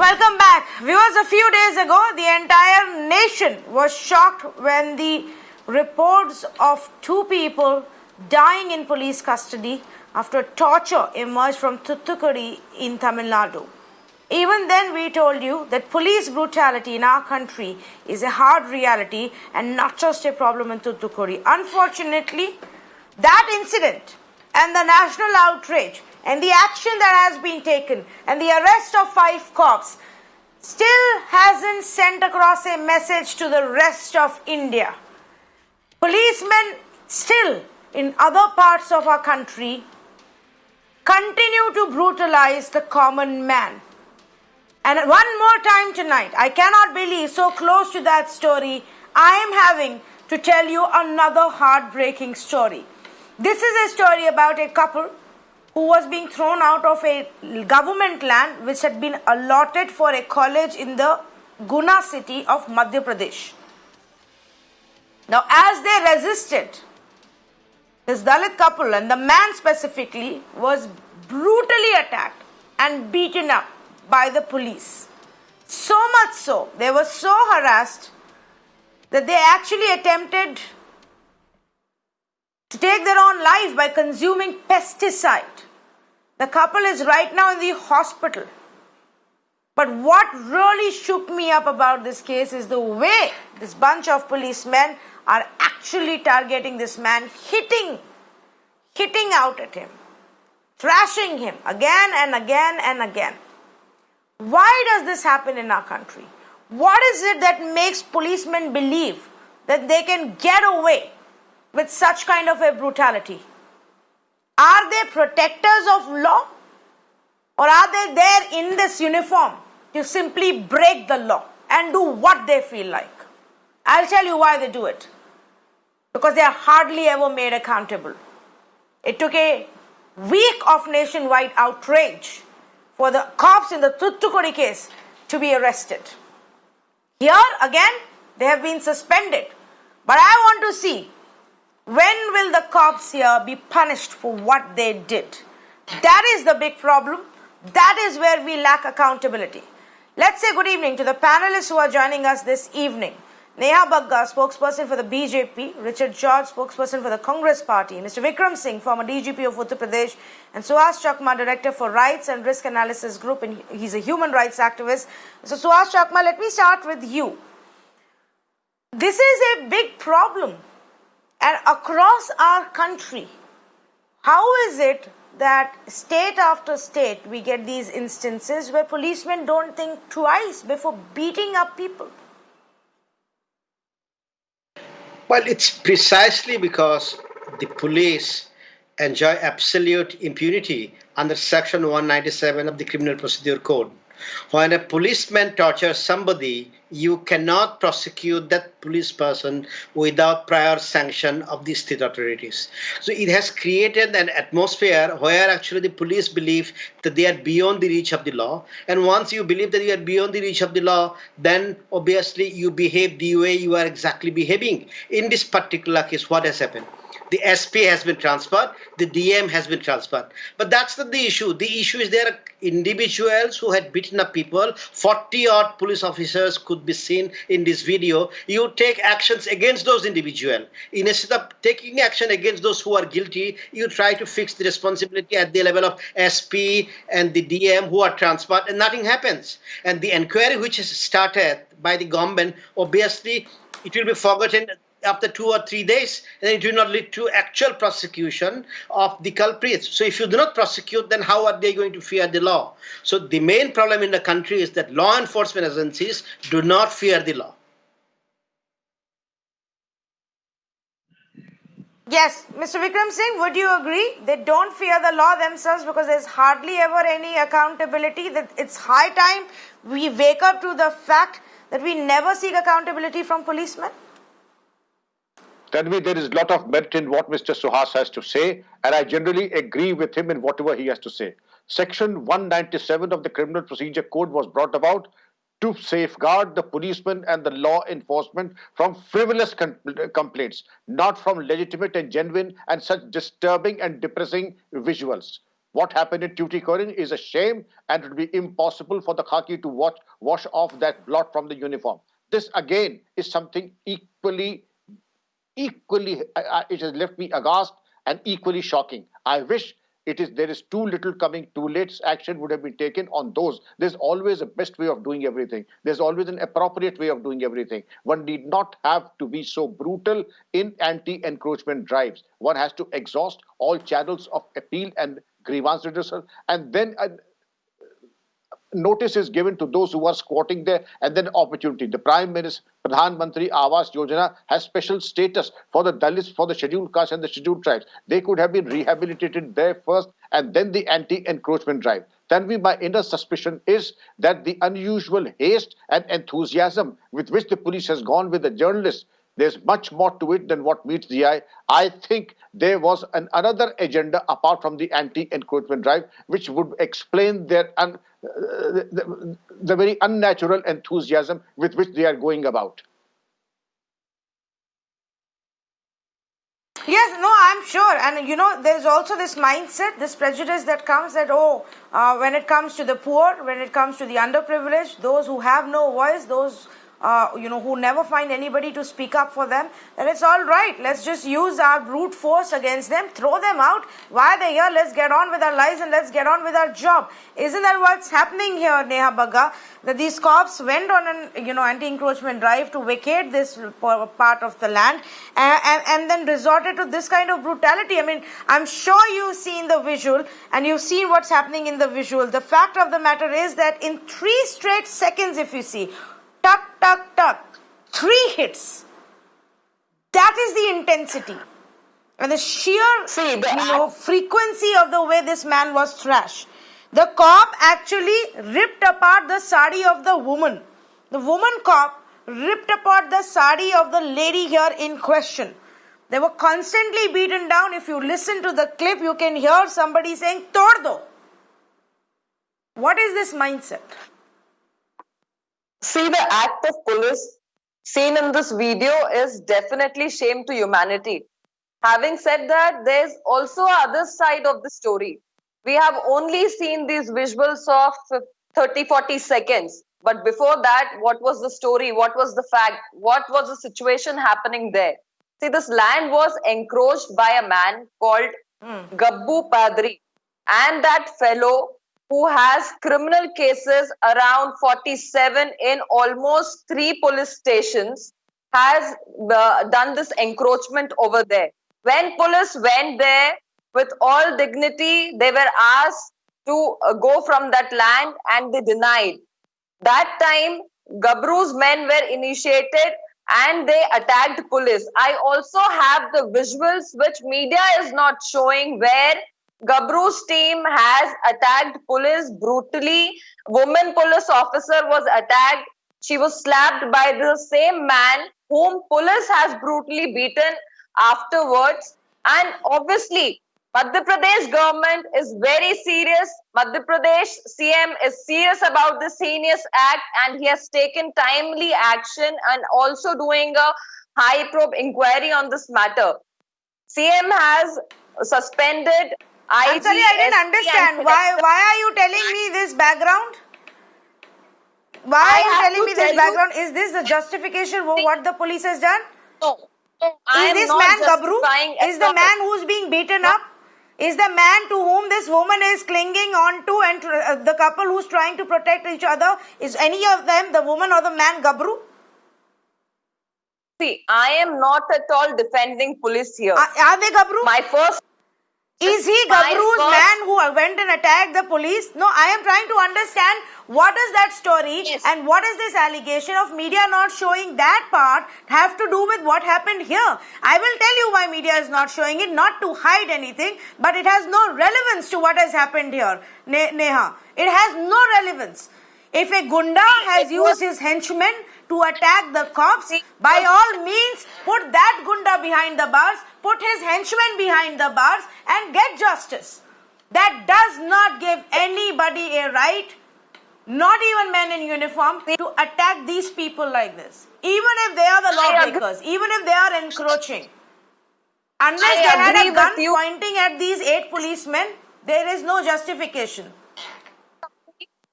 Welcome back. Viewers, a few days ago, the entire nation was shocked when the reports of two people dying in police custody after torture emerged from Thoothukudi in Tamil Nadu. Even then, we told you that police brutality in our country is a hard reality and not just a problem in Thoothukudi. Unfortunately, that incident and the national outrage and the action that has been taken and the arrest of 5 cops still hasn't sent across a message to the rest of India. Policemen still in other parts of our country continue to brutalize the common man. And one more time tonight, I cannot believe, so close to that story, I am having to tell you another heartbreaking story. This is a story about a couple who was being thrown out of a government land which had been allotted for a college in the Guna city of Madhya Pradesh. Now, as they resisted, this Dalit couple and the man specifically was brutally attacked and beaten up by the police. So much so, they were so harassed that they actually attempted to take their own life by consuming pesticide. The couple is right now in the hospital. But what really shook me up about this case is the way this bunch of policemen are actually targeting this man, hitting out at him, thrashing him again and again and again. Why does this happen in our country? What is it that makes policemen believe that they can get away with such kind of a brutality? Are they protectors of law? Or are they there in this uniform to simply break the law and do what they feel like? I'll tell you why they do it. Because they are hardly ever made accountable. It took a week of nationwide outrage for the cops in the Thoothukudi case to be arrested. Here again, they have been suspended. But I want to see, when will the cops here be punished for what they did? That is the big problem. That is where we lack accountability. Let's say good evening to the panelists who are joining us this evening. Neha Bagga, spokesperson for the BJP, Richard George, spokesperson for the Congress Party, Mr. Vikram Singh, former DGP of Uttar Pradesh, and Suhas Chakma, Director for Rights and Risk Analysis Group, and he's a human rights activist. So Suhas Chakma, let me start with you. This is a big problem. And across our country, how is it that state after state we get these instances where policemen don't think twice before beating up people? Well, it's precisely because the police enjoy absolute impunity under Section 197 of the Criminal Procedure Code. When a policeman tortures somebody, you cannot prosecute that police person without prior sanction of the state authorities. So it has created an atmosphere where actually the police believe that they are beyond the reach of the law. And once you believe that you are beyond the reach of the law, then obviously you behave the way you are exactly behaving. In this particular case, what has happened? The SP has been transferred, the DM has been transferred. But that's not the issue. The issue is there are individuals who had beaten up people. 40-odd police officers could be seen in this video. You take actions against those individuals. Instead of taking action against those who are guilty, you try to fix the responsibility at the level of SP and the DM who are transferred, and nothing happens. And the inquiry which is started by the government, obviously it will be forgotten after 2 or 3 days, and it will not lead to actual prosecution of the culprits. So if you do not prosecute, then how are they going to fear the law? So the main problem in the country is that law enforcement agencies do not fear the law. Yes, Mr. Vikram Singh, would you agree? They don't fear the law themselves because there's hardly ever any accountability. That it's high time we wake up to the fact that we never seek accountability from policemen. Tanvi, there is a lot of merit in what Mr. Suhas has to say, and I generally agree with him in whatever he has to say. Section 197 of the Criminal Procedure Code was brought about to safeguard the policemen and the law enforcement from frivolous complaints, not from legitimate and genuine and such disturbing and depressing visuals. What happened in Tuticorin is a shame, and it would be impossible for the Khaki to wash off that blot from the uniform. This again is something equally, it has left me aghast and equally shocking. I wish there is too little coming too late. Action would have been taken on those. There's always a best way of doing everything. There's always an appropriate way of doing everything. One need not have to be so brutal in anti-encroachment drives. One has to exhaust all channels of appeal and grievance redressal, and then notice is given to those who are squatting there, and then opportunity. The Prime Minister, Pradhan Mantri Awas Yojana has special status for the Dalits, for the scheduled castes and the scheduled tribes. They could have been rehabilitated there first, and then the anti-encroachment drive. Tanvi, my inner suspicion is that the unusual haste and enthusiasm with which the police has gone with the journalists, there's much more to it than what meets the eye. I think there was another agenda apart from the anti-encroachment drive, which would explain their the very unnatural enthusiasm with which they are going about. Yes, no, I'm sure. And there's also this mindset, this prejudice that comes that, when it comes to the poor, when it comes to the underprivileged, those who have no voice, those who never find anybody to speak up for them, then it's all right. Let's just use our brute force against them, throw them out. Why are they here? Let's get on with our lives and let's get on with our job. Isn't that what's happening here, Neha Bagga? That these cops went on an anti-encroachment drive to vacate this part of the land and then resorted to this kind of brutality. I mean, I'm sure you've seen the visual and you've seen what's happening in the visual. The fact of the matter is that in 3 straight seconds, if you see, tuck, tuck, tuck, 3 hits. That is the intensity and the sheer frequency of the way this man was thrashed. The cop actually ripped apart the sari of the woman. The woman cop ripped apart the sari of the lady here in question. They were constantly beaten down. If you listen to the clip, you can hear somebody saying, "Tod do." What is this mindset? See, the act of police seen in this video is definitely shame to humanity. Having said that, there's also other side of the story. We have only seen these visuals of 30-40 seconds. But before that, what was the story? What was the fact? What was the situation happening there? See, this land was encroached by a man called Gabbu Padri. And that fellow, who has criminal cases around 47 in almost 3 police stations, has done this encroachment over there. When police went there, with all dignity, they were asked to go from that land and they denied. That time, Gabru's men were initiated and they attacked police. I also have the visuals which media is not showing, where Gabru's team has attacked police brutally. Woman police officer was attacked. She was slapped by the same man whom police has brutally beaten afterwards. And obviously, Madhya Pradesh government is very serious. Madhya Pradesh CM is serious about this heinous act and he has taken timely action and also doing a high probe inquiry on this matter. CM has suspended I'm sorry, I didn't understand. Why are you telling me this background? Why are you telling me this background? Is this the justification for what the police has done? No. Is this man Gabru? Is the man who's being beaten up? Is the man to whom this woman is clinging on to and the couple who's trying to protect each other, is any of them, the woman or the man, Gabru? See, I am not at all defending police here. Are they Gabru? Is he Gabru's man who went and attacked the police? No, I am trying to understand what is that story and what is this allegation of media not showing that part have to do with what happened here. I will tell you why media is not showing it, not to hide anything, but it has no relevance to what has happened here, Neha. It has no relevance. If a gunda has used his henchmen to attack the cops, by all means put that gunda behind the bars, put his henchmen behind the bars and get justice. That does not give anybody a right, not even men in uniform, to attack these people like this. Even if they are the lawbreakers, even if they are encroaching. Unless they had a gun pointing at these 8 policemen, There is no justification.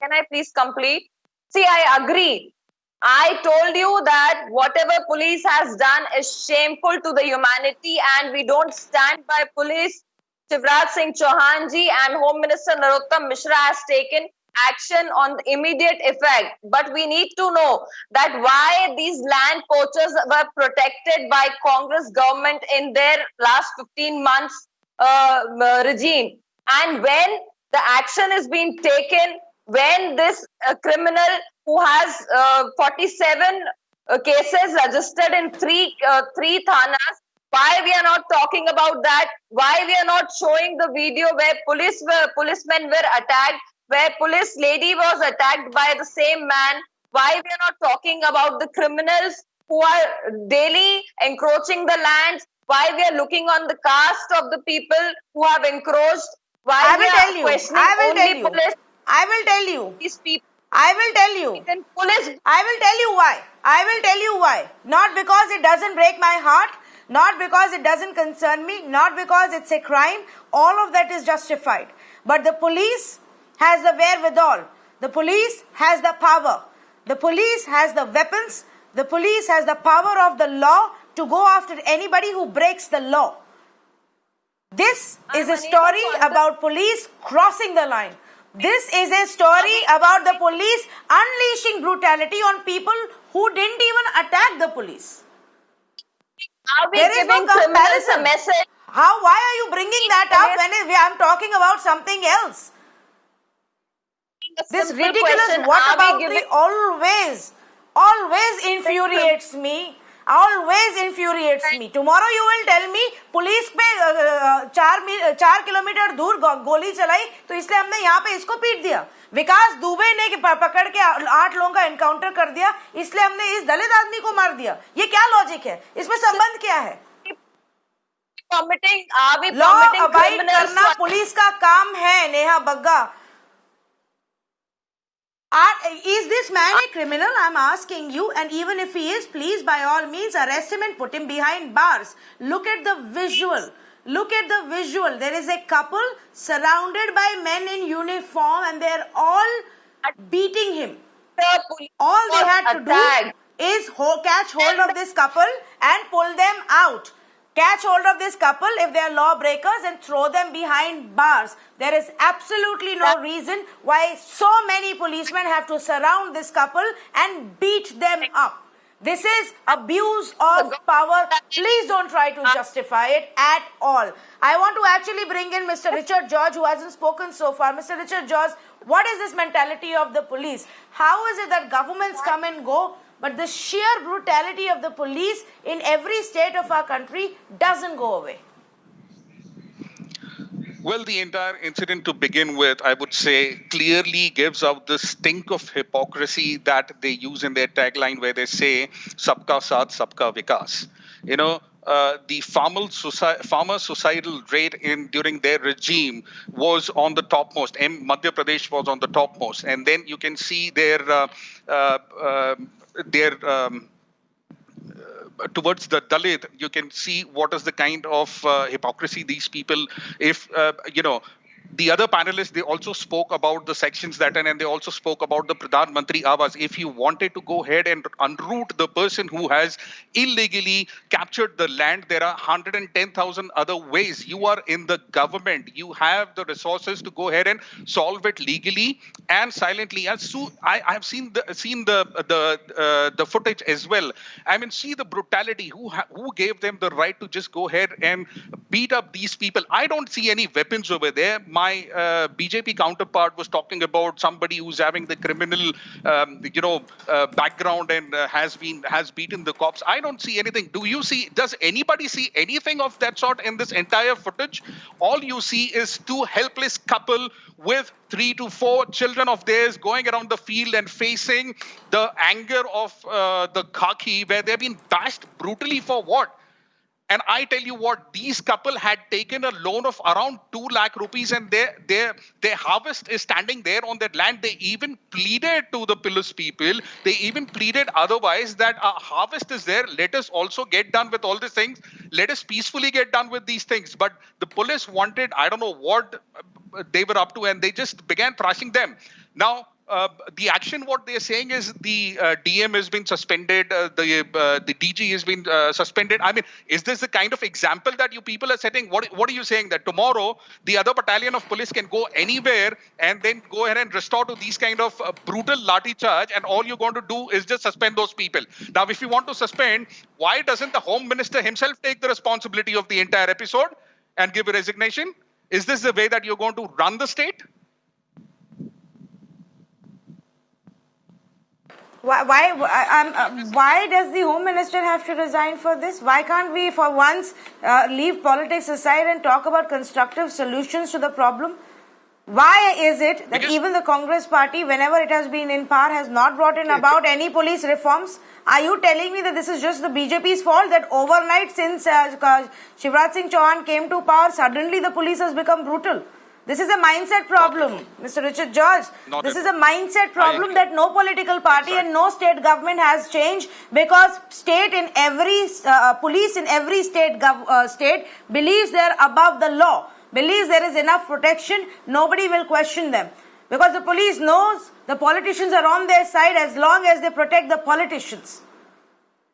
Can I please complete? See, I agree. I told you that whatever police has done is shameful to the humanity, and we don't stand by police. Shivraj Singh Chauhan ji and Home Minister Narottam Mishra has taken action on the immediate effect. But we need to know that why these land poachers were protected by Congress government in their last 15 months regime. And when the action is being taken, when this criminal who has 47 cases registered in three thanas, why we are not talking about that? Why we are not showing the video where policemen were attacked, where police lady was attacked by the same man? Why we are not talking about the criminals who are daily encroaching the lands? Why we are looking on the caste of the people who have encroached? Why I we will are tell you. questioning I will only tell you. police? I will tell you. These people, I will tell you. then police. I will tell you why. I will tell you why. Not because it doesn't break my heart, not because it doesn't concern me, not because it's a crime. All of that is justified. But the police has the wherewithal. The police has the power. The police has the weapons. The police has the power of the law to go after anybody who breaks the law. This is a story about police crossing the line. This is a story about the police unleashing brutality on people who didn't even attack the police. Are we There is no giving criminals a comparison. message? Why are you bringing that up when I'm talking about something else? A This simple ridiculous question, what are we about giving- the always infuriates me. Always infuriates me. Tomorrow you will tell me police पे 4 kilometre दूर गोली चलाई तो इसलिए हमने यहाँ पे इसको पीट दिया. विकास दुबे ने पकड़ के 8 लोगों का एनकाउंटर कर दिया इसलिए हमने इस दलित आदमी को मार दिया. ये क्या लॉजिक है? इसमें संबंध क्या है? लॉ अबाइड करना पुलिस का काम है. Neha Bagga, is this man a criminal? I'm asking you. And even if he is, please by all means arrest him and put him behind bars. Look at the visual. Look at the visual. There is a couple surrounded by men in uniform and they're all beating him. All they had to do is catch hold of this couple and pull them out. Catch hold of this couple if they are lawbreakers and throw them behind bars. There is absolutely no reason why so many policemen have to surround this couple and beat them up. This is abuse of power. Please don't try to justify it at all. I want to actually bring in Mr. Richard George, who hasn't spoken so far. Mr. Richard George, what is this mentality of the police? How is it that governments come and go, but the sheer brutality of the police in every state of our country doesn't go away? Well, the entire incident to begin with, I would say, clearly gives out the stink of hypocrisy that they use in their tagline where they say, Sabka Saath, Sabka Vikas. You know, the farmer suicidal rate during their regime was on the topmost. Madhya Pradesh was on the topmost. And then you can see their towards the Dalit, you can see what is the kind of hypocrisy these people, the other panelists, they also spoke about the sections and they also spoke about the Pradhan Mantri Awas. If you wanted to go ahead and unroot the person who has illegally captured the land, there are 110,000 other ways. You are in the government. You have the resources to go ahead and solve it legally and silently. I have seen the footage as well. I mean, see the brutality. Who gave them the right to just go ahead and beat up these people? I don't see any weapons over there. My BJP counterpart was talking about somebody who's having the criminal, background and has beaten the cops. I don't see anything. Do you see? Does anybody see anything of that sort in this entire footage? All you see is two helpless couple with 3 to 4 children of theirs going around the field and facing the anger of the Khaki, where they've been bashed brutally for what? And I tell you what, these couple had taken a loan of around 2 lakh rupees and their harvest is standing there on that land. They even pleaded to the police people. They even pleaded otherwise that our harvest is there. Let us also get done with all these things. Let us peacefully get done with these things. But the police wanted, I don't know what, they were up to, and they just began thrashing them. Now, the action, what they're saying is the DM has been suspended, the DG has been suspended. I mean, is this the kind of example that you people are setting? What are you saying, that tomorrow the other battalion of police can go anywhere and then go ahead and restore to these kind of brutal lathi charge, and all you're going to do is just suspend those people? Now, if you want to suspend, why doesn't the Home Minister himself take the responsibility of the entire episode and give a resignation? Is this the way that you're going to run the state? Why does the Home Minister have to resign for this? Why can't we, for once, leave politics aside and talk about constructive solutions to the problem? Why is it that even the Congress party, whenever it has been in power, has not brought in about any police reforms? Are you telling me that this is just the BJP's fault, that overnight, since Shivraj Singh Chauhan came to power, suddenly the police has become brutal? This is a mindset problem, Mr. Richard George. This is a mindset problem that no political party and no state government has changed, because state in every police in every state believes they are above the law, believes there is enough protection. Nobody will question them, because the police knows the politicians are on their side as long as they protect the politicians.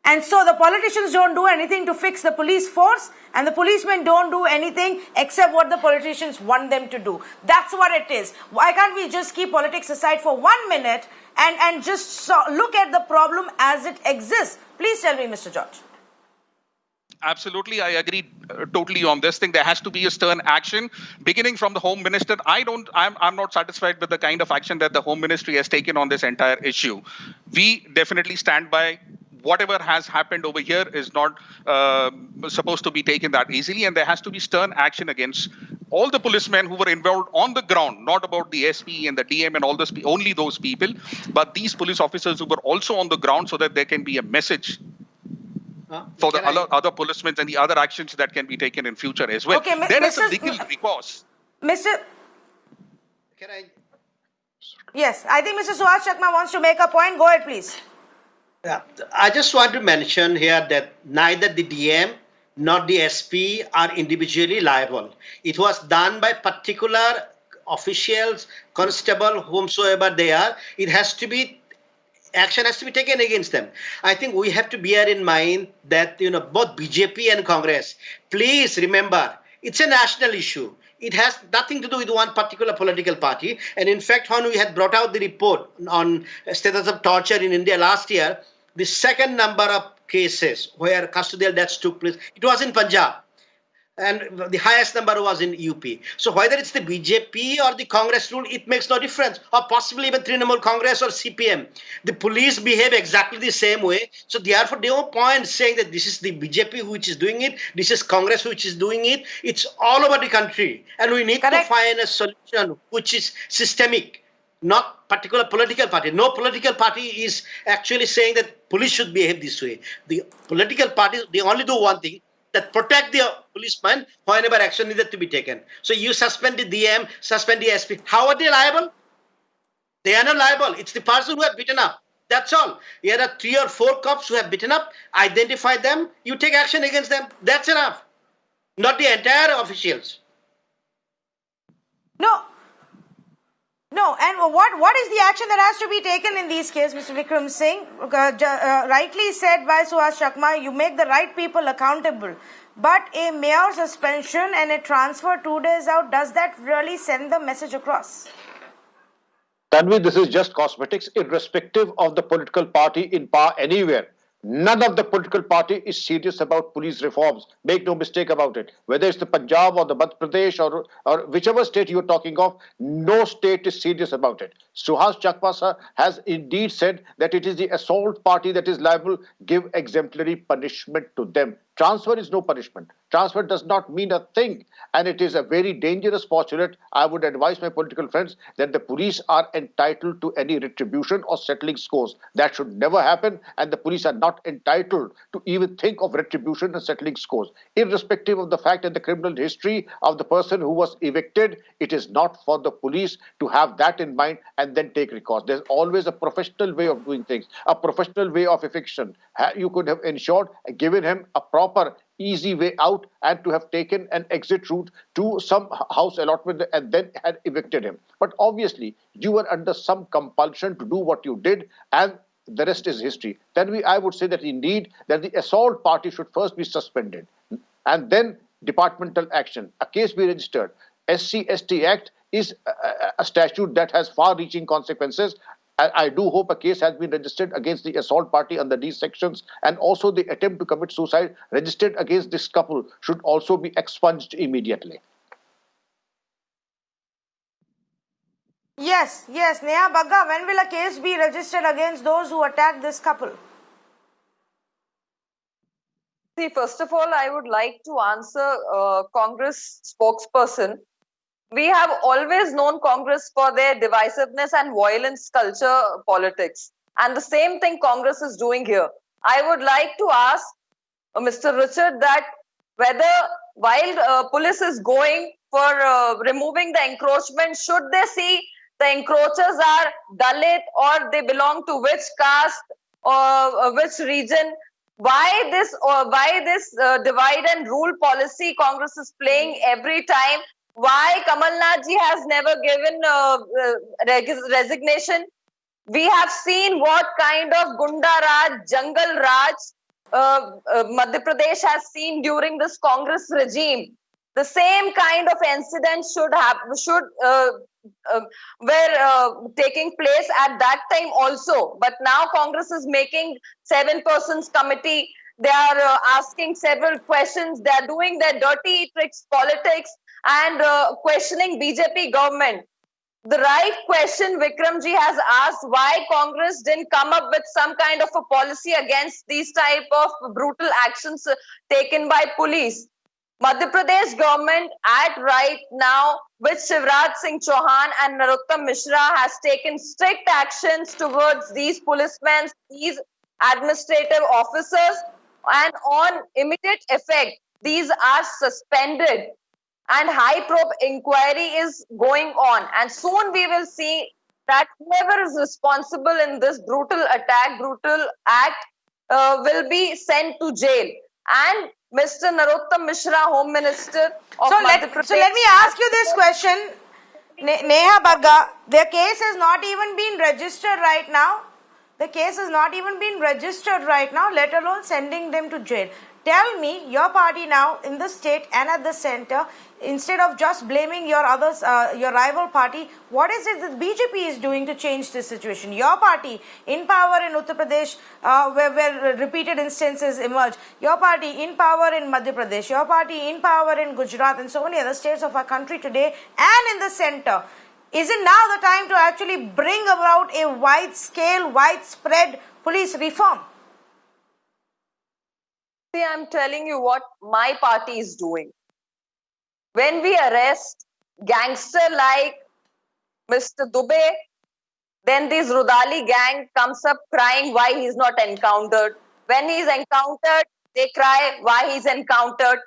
And so the politicians don't do anything to fix the police force, and the policemen don't do anything except what the politicians want them to do. That's what it is. Why can't we just keep politics aside for 1 minute and just look at the problem as it exists? Please tell me, Mr. George. Absolutely, I agree totally on this thing. There has to be a stern action beginning from the Home Minister. I'm not satisfied with the kind of action that the Home Ministry has taken on this entire issue. We definitely stand by whatever has happened over here is not supposed to be taken that easily, and there has to be stern action against all the policemen who were involved on the ground, not about the SP and the DM and all this, only those people, but these police officers who were also on the ground, so that there can be a message for the other policemen and the other actions that can be taken in future as well. Okay, there is a legal recourse. Mr. Can I? Yes, I think Mr. Suhas Chakma wants to make a point. Go ahead, please. Yeah, I just want to mention here that neither the DM nor the SP are individually liable. It was done by particular officials, constable, whomsoever they are. It has to be, action has to be taken against them. I think we have to bear in mind that, both BJP and Congress, please remember, it's a national issue. It has nothing to do with one particular political party. And in fact, when we had brought out the report on status of torture in India last year, the second number of cases where custodial deaths took place, it was in Punjab. And the highest number was in UP. So whether it's the BJP or the Congress rule, it makes no difference. Or possibly even Trinamool Congress or CPM. The police behave exactly the same way. So therefore, there no point saying that this is the BJP which is doing it, this is Congress which is doing it. It's all over the country. And we need to find a solution which is systemic, not particular political party. No political party is actually saying that police should behave this way. The political parties, they only do one thing, that protect the policeman whenever action needed to be taken. So you suspend the DM, suspend the SP. How are they liable? They are not liable. It's the person who have beaten up. That's all. Here are 3 or 4 cops who have beaten up, identify them, you take action against them. That's enough. Not the entire officials. No, and what is the action that has to be taken in these cases, Mr. Vikram Singh? Rightly said by Suhas Chakma, you make the right people accountable. But a mayor suspension and a transfer 2 days out, does that really send the message across? Tanvi, this is just cosmetics, irrespective of the political party in power anywhere. None of the political party is serious about police reforms. Make no mistake about it. Whether it's the Punjab or the Madhya Pradesh or whichever state you're talking of, no state is serious about it. Suhas Chakma has indeed said that it is the assault party that is liable. Give exemplary punishment to them. Transfer is no punishment. Transfer does not mean a thing. And it is a very dangerous postulate. I would advise my political friends that the police are entitled to any retribution or settling scores. That should never happen. And the police are not entitled to even think of retribution and settling scores. Irrespective of the fact that the criminal history of the person who was evicted, it is not for the police to have that in mind and then take recourse. There's always a professional way of doing things, a professional way of eviction. You could have ensured, given him a proper proper, easy way out and to have taken an exit route to some house allotment and then had evicted him. But obviously, you were under some compulsion to do what you did, and the rest is history. Then I would say that indeed that the assault party should first be suspended and then departmental action, a case be registered. SC/ST Act is a statute that has far-reaching consequences. I do hope a case has been registered against the assault party under these sections, and also the attempt to commit suicide registered against this couple should also be expunged immediately. Yes, Neha Bagga, when will a case be registered against those who attacked this couple? See, first of all, I would like to answer Congress spokesperson. We have always known Congress for their divisiveness and violence culture politics. And the same thing Congress is doing here. I would like to ask Mr. Richard that whether while police is going for removing the encroachment, should they see the encroachers are Dalit or they belong to which caste or which region? Why this divide and rule policy Congress is playing every time? Why Kamal Nath ji has never given resignation? We have seen what kind of Gunda Raj, Jungle Raj Madhya Pradesh has seen during this Congress regime. The same kind of incident were taking place at that time also. But now Congress is making 7-person committee. They are asking several questions. They are doing their dirty tricks politics and questioning BJP government. The right question Vikramji has asked, why Congress didn't come up with some kind of a policy against these type of brutal actions taken by police. Madhya Pradesh government at right now with Shivraj Singh Chauhan and Narottam Mishra has taken strict actions towards these policemen, these administrative officers, and on immediate effect, these are suspended. And high probe inquiry is going on, and soon we will see that whoever is responsible in this brutal act will be sent to jail. And Mr. Narottam Mishra, Home Minister of Madhya Pradesh. So let me ask you this question, Neha Bagga. Their case has not even been registered right now. The case has not even been registered right now, let alone sending them to jail. Tell me, your party now in the state and at the center, instead of just blaming your rival party, what is it that BJP is doing to change this situation? Your party in power in Uttar Pradesh, where repeated instances emerge. Your party in power in Madhya Pradesh. Your party in power in Gujarat and so many other states of our country today and in the center. Is it now the time to actually bring about a wide-scale, widespread police reform? See, I'm telling you what my party is doing. When we arrest gangster like Mr. Dubey, then this Rudali gang comes up crying why he's not encountered. When he's encountered, they cry why he's encountered.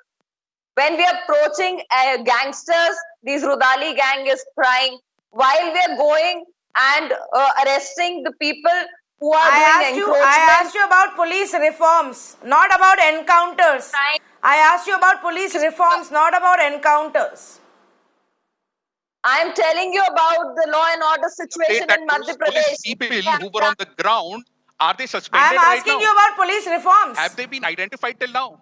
When we are approaching gangsters, this Rudali gang is crying. While we are going and arresting the people who are doing encroachment. I asked you about police reforms, not about encounters. I asked you about police reforms, not about encounters. I am telling you about the law and order situation in Madhya Pradesh. People who were on the ground, are they suspended right now? I am asking you about police reforms. Have they been identified till now?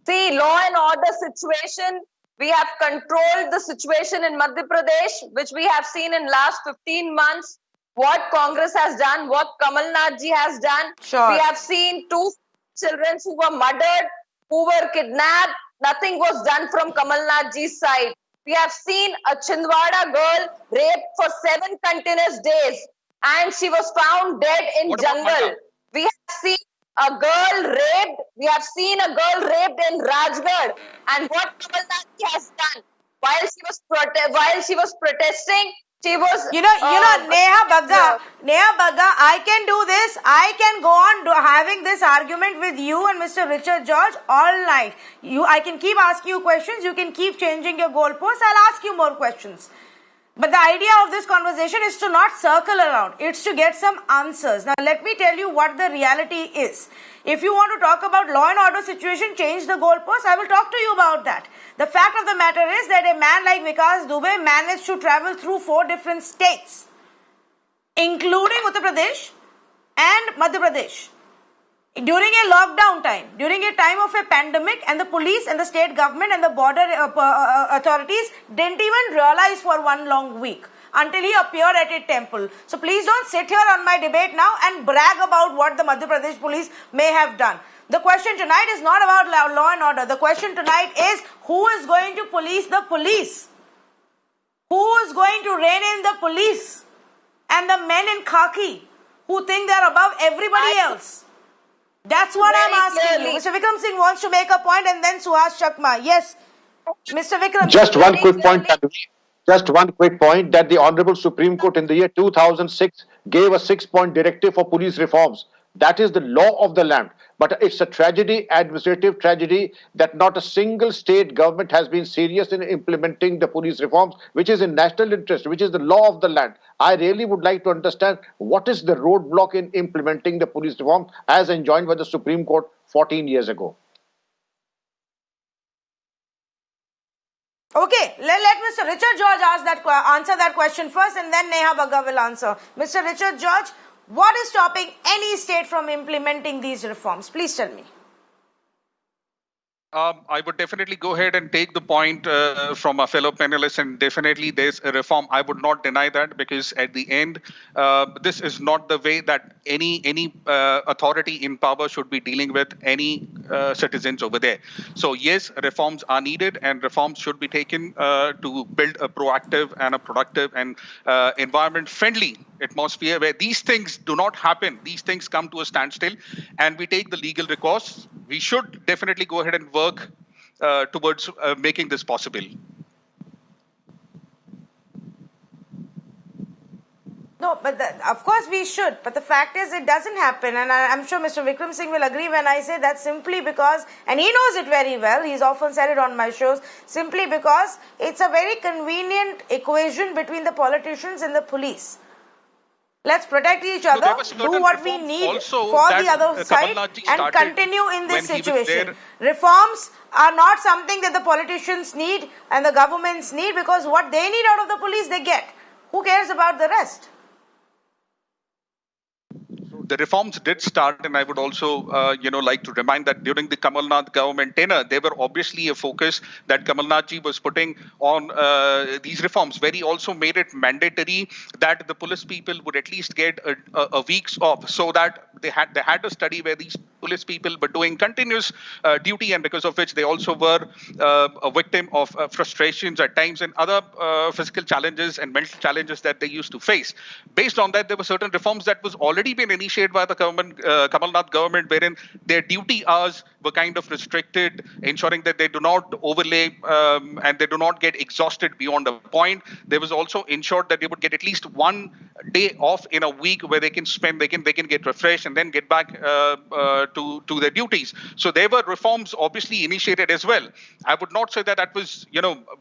See, law and order situation, we have controlled the situation in Madhya Pradesh, which we have seen in last 15 months. What Congress has done, what Kamal Nath ji has done. Sure. We have seen 2 children who were murdered, who were kidnapped. Nothing was done from Kamal Nath ji's side. We have seen a Chhindwara girl raped for 7 continuous days and she was found dead in jungle. We have seen a girl raped. We have seen a girl raped in Rajgarh. And what Kamal Nath ji has done while she was protesting, she was, Neha Bagga, I can do this. I can go on having this argument with you and Mr. Richard George all night. I can keep asking you questions. You can keep changing your goalposts. I'll ask you more questions. But the idea of this conversation is to not circle around. It's to get some answers. Now, let me tell you what the reality is. If you want to talk about law and order situation, change the goalposts, I will talk to you about that. The fact of the matter is that a man like Vikas Dubey managed to travel through 4 different states, including Uttar Pradesh and Madhya Pradesh, during a lockdown time, during a time of a pandemic, and the police and the state government and the border authorities didn't even realize for 1 long week until he appeared at a temple. So please don't sit here on my debate now and brag about what the Madhya Pradesh police may have done. The question tonight is not about law and order. The question tonight is, who is going to police the police? Who is going to rein in the police and the men in khaki who think they're above everybody else? That's what I'm asking you. Mr. Vikram Singh wants to make a point, and then Suhas Chakma. Yes, Mr. Vikram. Just one quick point. Just one quick point that the Honorable Supreme Court in the year 2006 gave a 6-point directive for police reforms. That is the law of the land. But it's a tragedy, administrative tragedy, that not a single state government has been serious in implementing the police reforms, which is in national interest, which is the law of the land. I really would like to understand what is the roadblock in implementing the police reform as enjoined by the Supreme Court 14 years ago. Okay, let Mr. Richard George answer that question first, and then Neha Bagga will answer. Mr. Richard George, what is stopping any state from implementing these reforms? Please tell me. I would definitely go ahead and take the point from our fellow panelists, and definitely there's a reform. I would not deny that, because at the end, this is not the way that any authority in power should be dealing with any citizens over there. So yes, reforms are needed, and reforms should be taken to build a proactive and a productive and environment-friendly atmosphere where these things do not happen. These things come to a standstill, and we take the legal recourse. We should definitely go ahead and work towards making this possible. No, but of course we should. But the fact is, it doesn't happen. And I'm sure Mr. Vikram Singh will agree when I say that simply because, and he knows it very well, he's often said it on my shows, simply because it's a very convenient equation between the politicians and the police. Let's protect each other, do what we need for the other side, and continue in this situation. Reforms are not something that the politicians need and the governments need, because what they need out of the police, they get. Who cares about the rest? The reforms did start, and I would also, like to remind that during the Kamal Nath government tenure, there were obviously a focus that Kamal Nath ji was putting on these reforms, where he also made it mandatory that the police people would at least get a week's off, so that they had a study where these police people were doing continuous duty, and because of which they also were a victim of frustrations at times and other physical challenges and mental challenges that they used to face. Based on that, there were certain reforms that was already been initiated by the government, Kamal Nath government, wherein their duty hours were kind of restricted, ensuring that they do not overlay and they do not get exhausted beyond a point. There was also ensured that they would get at least 1 day off in a week where they can spend, they can get refreshed and then get back to their duties. So there were reforms obviously initiated as well. I would not say that was,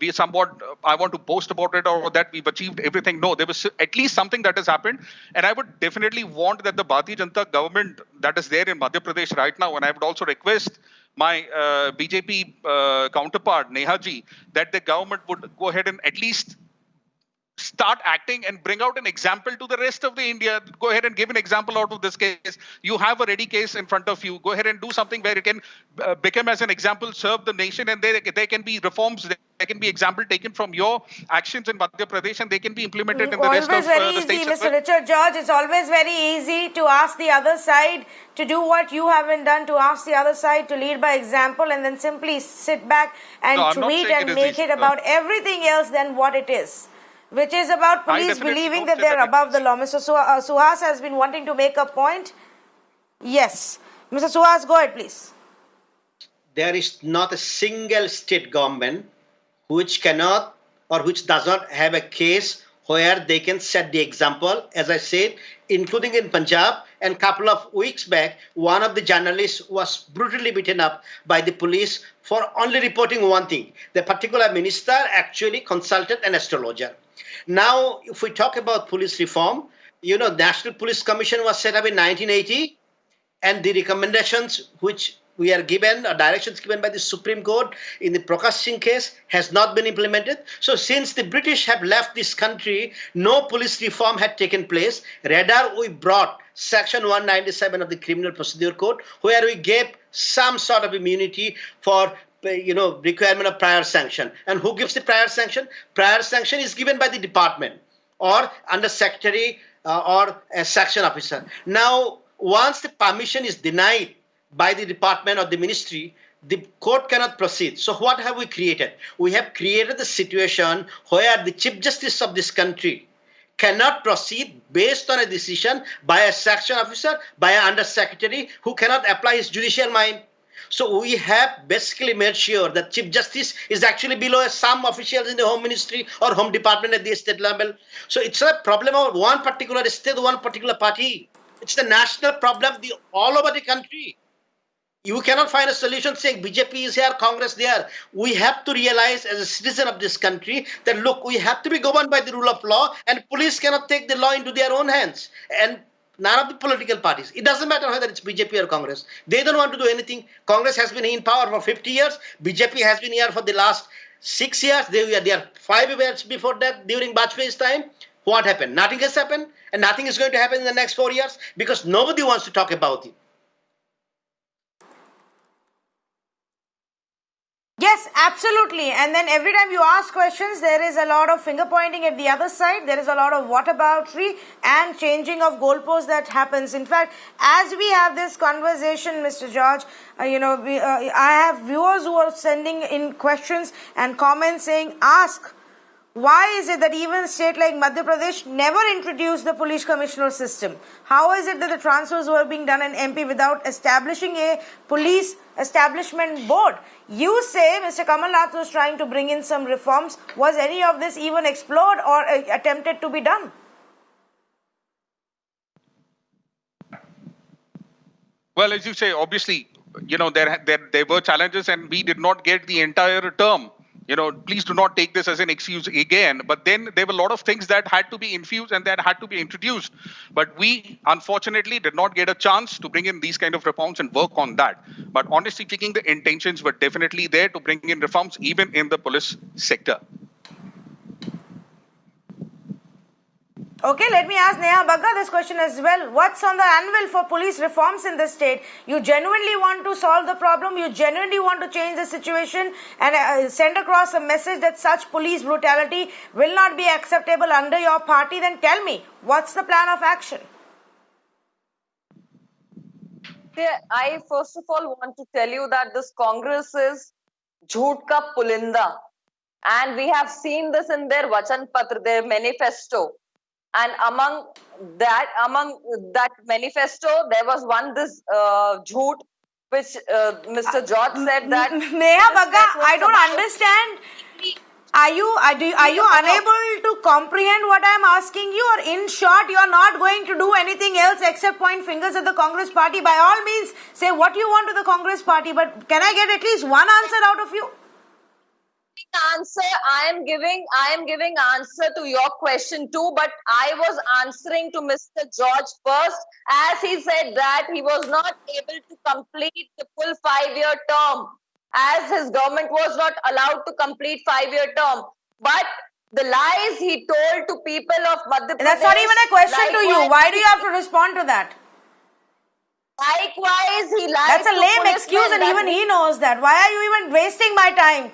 we somewhat, I want to boast about it or that we've achieved everything. No, there was at least something that has happened. And I would definitely want that the Bharatiya Janata government that is there in Madhya Pradesh right now, and I would also request my BJP counterpart, Neha ji, that the government would go ahead and at least start acting and bring out an example to the rest of the India. Go ahead and give an example out of this case. You have a ready case in front of you. Go ahead and do something where it can become as an example, serve the nation, and there can be reforms. There can be example taken from your actions in Madhya Pradesh, and they can be implemented in the rest of the states. Mr. Richard George, it's always very easy to ask the other side to do what you haven't done, to ask the other side to lead by example, and then simply sit back and tweet and make it about everything else than what it is, which is about police believing that they're above the law. Mr. Suhas has been wanting to make a point. Yes. Mr. Suhas, go ahead, please. There is not a single state government which cannot or which does not have a case where they can set the example. As I said, including in Punjab, and a couple of weeks back, one of the journalists was brutally beaten up by the police for only reporting one thing. The particular minister actually consulted an astrologer. Now, if we talk about police reform, National Police Commission was set up in 1980, and the recommendations which we are given, or directions given by the Supreme Court in the Prakash Singh case, has not been implemented. So since the British have left this country, no police reform had taken place. Rather, we brought Section 197 of the Criminal Procedure Code, where we gave some sort of immunity for requirement of prior sanction. And who gives the prior sanction? Prior sanction is given by the department or under secretary or a section officer. Now, once the permission is denied by the department or the ministry, the court cannot proceed. So what have we created? We have created the situation where the Chief Justice of this country cannot proceed based on a decision by a section officer, by an undersecretary who cannot apply his judicial mind. So we have basically made sure that Chief Justice is actually below some officials in the Home Ministry or Home Department at the state level. So it's not a problem of one particular state, one particular party. It's the national problem all over the country. You cannot find a solution saying BJP is here, Congress there. We have to realize as a citizen of this country that, look, we have to be governed by the rule of law, and police cannot take the law into their own hands. And none of the political parties, it doesn't matter whether it's BJP or Congress, they don't want to do anything. Congress has been in power for 50 years. BJP has been here for the last 6 years. They were there 5 years before that during Bajpayee's time. What happened? Nothing has happened, and nothing is going to happen in the next 4 years because nobody wants to talk about it. Yes, absolutely. And then every time you ask questions, there is a lot of finger pointing at the other side. There is a lot of whataboutery and changing of goalposts that happens. In fact, as we have this conversation, Mr. George, I have viewers who are sending in questions and comments saying, ask, why is it that even a state like Madhya Pradesh never introduced the police commissioner system? How is it that the transfers were being done in MP without establishing a police establishment board? You say Mr. Kamal Nath was trying to bring in some reforms. Was any of this even explored or attempted to be done? Well, as you say, obviously, there were challenges and we did not get the entire term. Please do not take this as an excuse again. But then there were a lot of things that had to be infused and that had to be introduced. But we, unfortunately, did not get a chance to bring in these kind of reforms and work on that. But honestly speaking, the intentions were definitely there to bring in reforms even in the police sector. Okay, let me ask Neha Bagga this question as well. What's on the anvil for police reforms in the state? You genuinely want to solve the problem? You genuinely want to change the situation and send across a message that such police brutality will not be acceptable under your party? Then tell me, what's the plan of action? Yeah, I first of all want to tell you that this Congress is jhoot ka pulinda. And we have seen this in their Vachan Patra, their manifesto. And among that manifesto, there was this jhoot, which Mr. George said that. Neha Bagga, I don't understand. Are you unable to comprehend what I'm asking you? Or in short, you're not going to do anything else except point fingers at the Congress party? By all means, say what you want to the Congress party. But can I get at least one answer out of you? I am giving answer to your question too, but I was answering to Mr. George first, as he said that he was not able to complete the full 5-year term, as his government was not allowed to complete 5-year term. But the lies he told to people of Madhya Pradesh. That's not even a question to you. Why do you have to respond to that? Likewise, he lied. That's a lame excuse, and even he knows that. Why are you even wasting my time?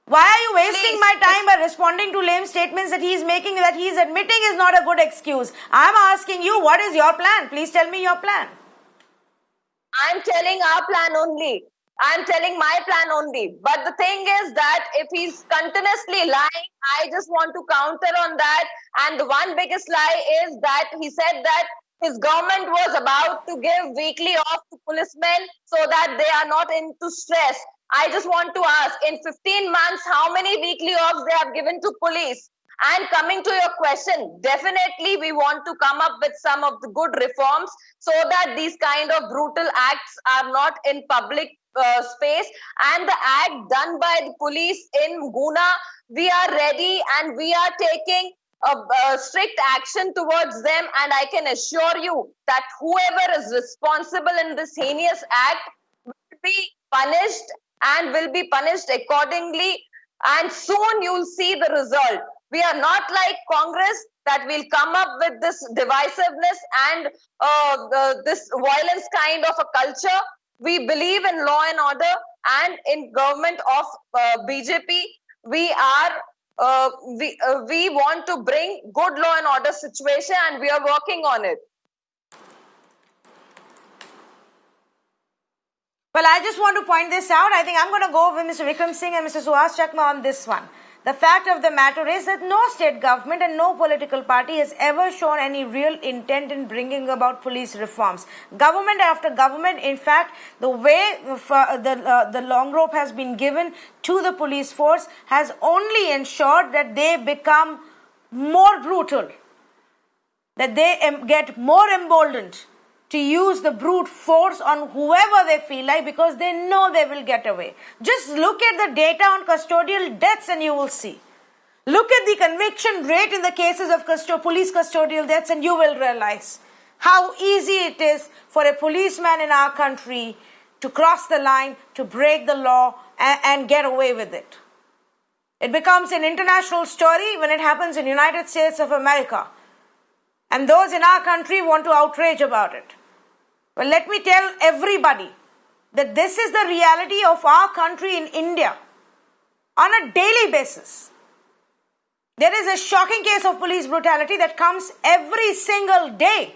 Why are you wasting my time by responding to lame statements that he's making, that he's admitting is not a good excuse? I'm asking you, what is your plan? Please tell me your plan. I'm telling our plan only. I'm telling my plan only. But the thing is that if he's continuously lying, I just want to counter on that. And the one biggest lie is that he said that his government was about to give weekly off to policemen so that they are not into stress. I just want to ask, in 15 months, how many weekly offs they have given to police? And coming to your question, definitely we want to come up with some of the good reforms so that these kind of brutal acts are not in public space. And the act done by the police in Guna we are ready and we are taking a strict action towards them. And I can assure you that whoever is responsible in this heinous act will be punished and will be punished accordingly. And soon you'll see the result. We are not like Congress that will come up with this divisiveness and this violence kind of a culture. We believe in law and order, and in government of BJP, we want to bring good law and order situation, and we are working on it. Well, I just want to point this out. I think I'm going to go with Mr. Vikram Singh and Mr. Suhas Chakma on this one. The fact of the matter is that no state government and no political party has ever shown any real intent in bringing about police reforms. Government after government, in fact, the way the long rope has been given to the police force has only ensured that they become more brutal, that they get more emboldened to use the brute force on whoever they feel like, because they know they will get away. Just look at the data on custodial deaths and you will see. Look at the conviction rate in the cases of police custodial deaths and you will realize how easy it is for a policeman in our country to cross the line, to break the law and get away with it. It becomes an international story when it happens in the United States of America. And those in our country want to outrage about it. Well, let me tell everybody that this is the reality of our country in India on a daily basis. There is a shocking case of police brutality that comes every single day.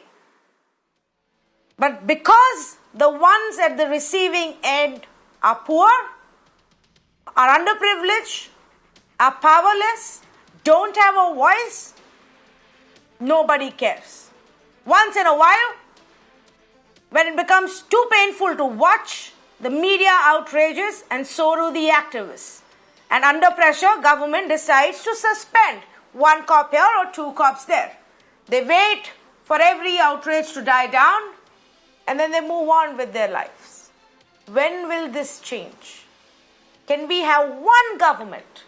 But because the ones at the receiving end are poor, are underprivileged, are powerless, don't have a voice, nobody cares. Once in a while, when it becomes too painful to watch, the media outrages and so do the activists. And under pressure, government decides to suspend one cop here or two cops there. They wait for every outrage to die down and then they move on with their lives. When will this change? Can we have one government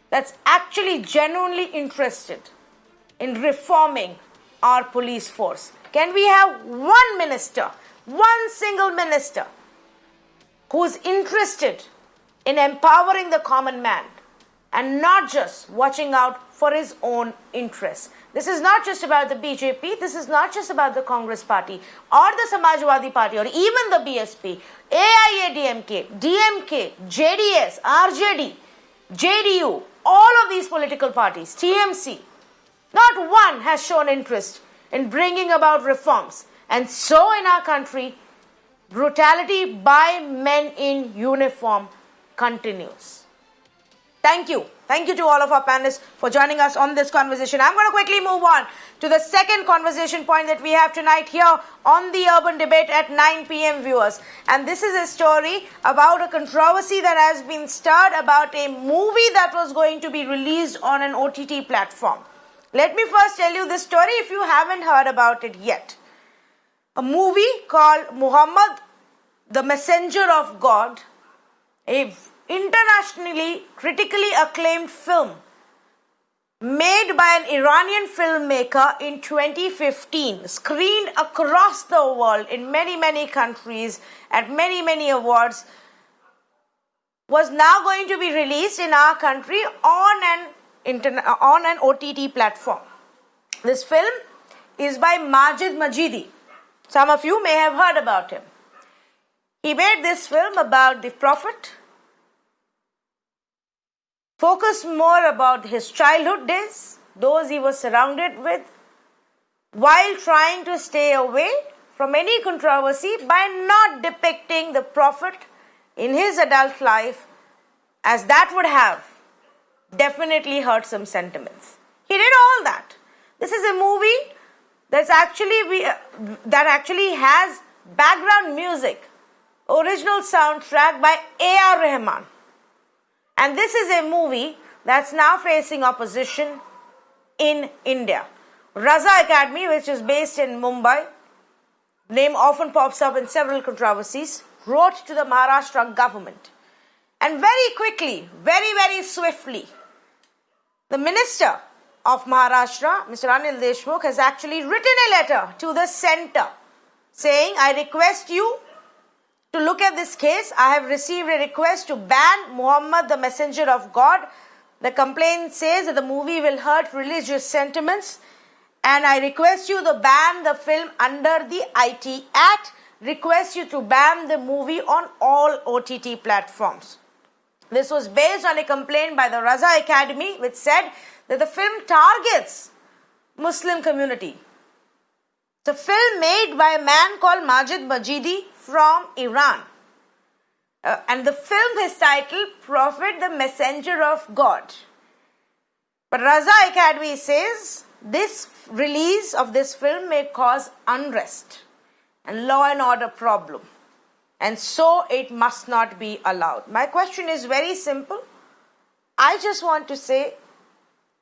that's actually genuinely interested in reforming our police force? Can we have one minister, one single minister, who's interested in empowering the common man and not just watching out for his own interests? This is not just about the BJP, this is not just about the Congress party or the Samajwadi party or even the BSP, AIADMK, DMK, JDS, RJD, JDU, all of these political parties, TMC, not one has shown interest in bringing about reforms. And so in our country, brutality by men in uniform continues. Thank you. Thank you to all of our panelists for joining us on this conversation. I'm going to quickly move on to the second conversation point that we have tonight here on the Urban Debate at 9 p.m. viewers. And this is a story about a controversy that has been stirred about a movie that was going to be released on an OTT platform. Let me first tell you this story if you haven't heard about it yet. A movie called Muhammad, the Messenger of God, a internationally critically acclaimed film made by an Iranian filmmaker in 2015, screened across the world in many countries at many awards, was now going to be released in our country on an OTT platform. This film is by Majid Majidi. Some of you may have heard about him. He made this film about the Prophet, focused more about his childhood days, those he was surrounded with, while trying to stay away from any controversy by not depicting the Prophet in his adult life, as that would have definitely hurt some sentiments. He did all that. This is a movie that actually has background music, original soundtrack by A.R. Rahman. And this is a movie that's now facing opposition in India. Raza Academy, which is based in Mumbai, name often pops up in several controversies, wrote to the Maharashtra government And very quickly, very swiftly, the Minister of Maharashtra, Mr. Anil Deshmukh, has actually written a letter to the centre saying, I request you to look at this case. I have received a request to ban Muhammad, the Messenger of God. The complaint says that the movie will hurt religious sentiments, and I request you to ban the film under the IT Act. Request you to ban the movie on all OTT platforms. This was based on a complaint by the Raza Academy, which said that the film targets Muslim community. It's a film made by a man called Majid Majidi from Iran. And the film is titled Prophet the Messenger of God. But Raza Academy says this release of this film may cause unrest and law and order problem. And so it must not be allowed. My question is very simple. I just want to say,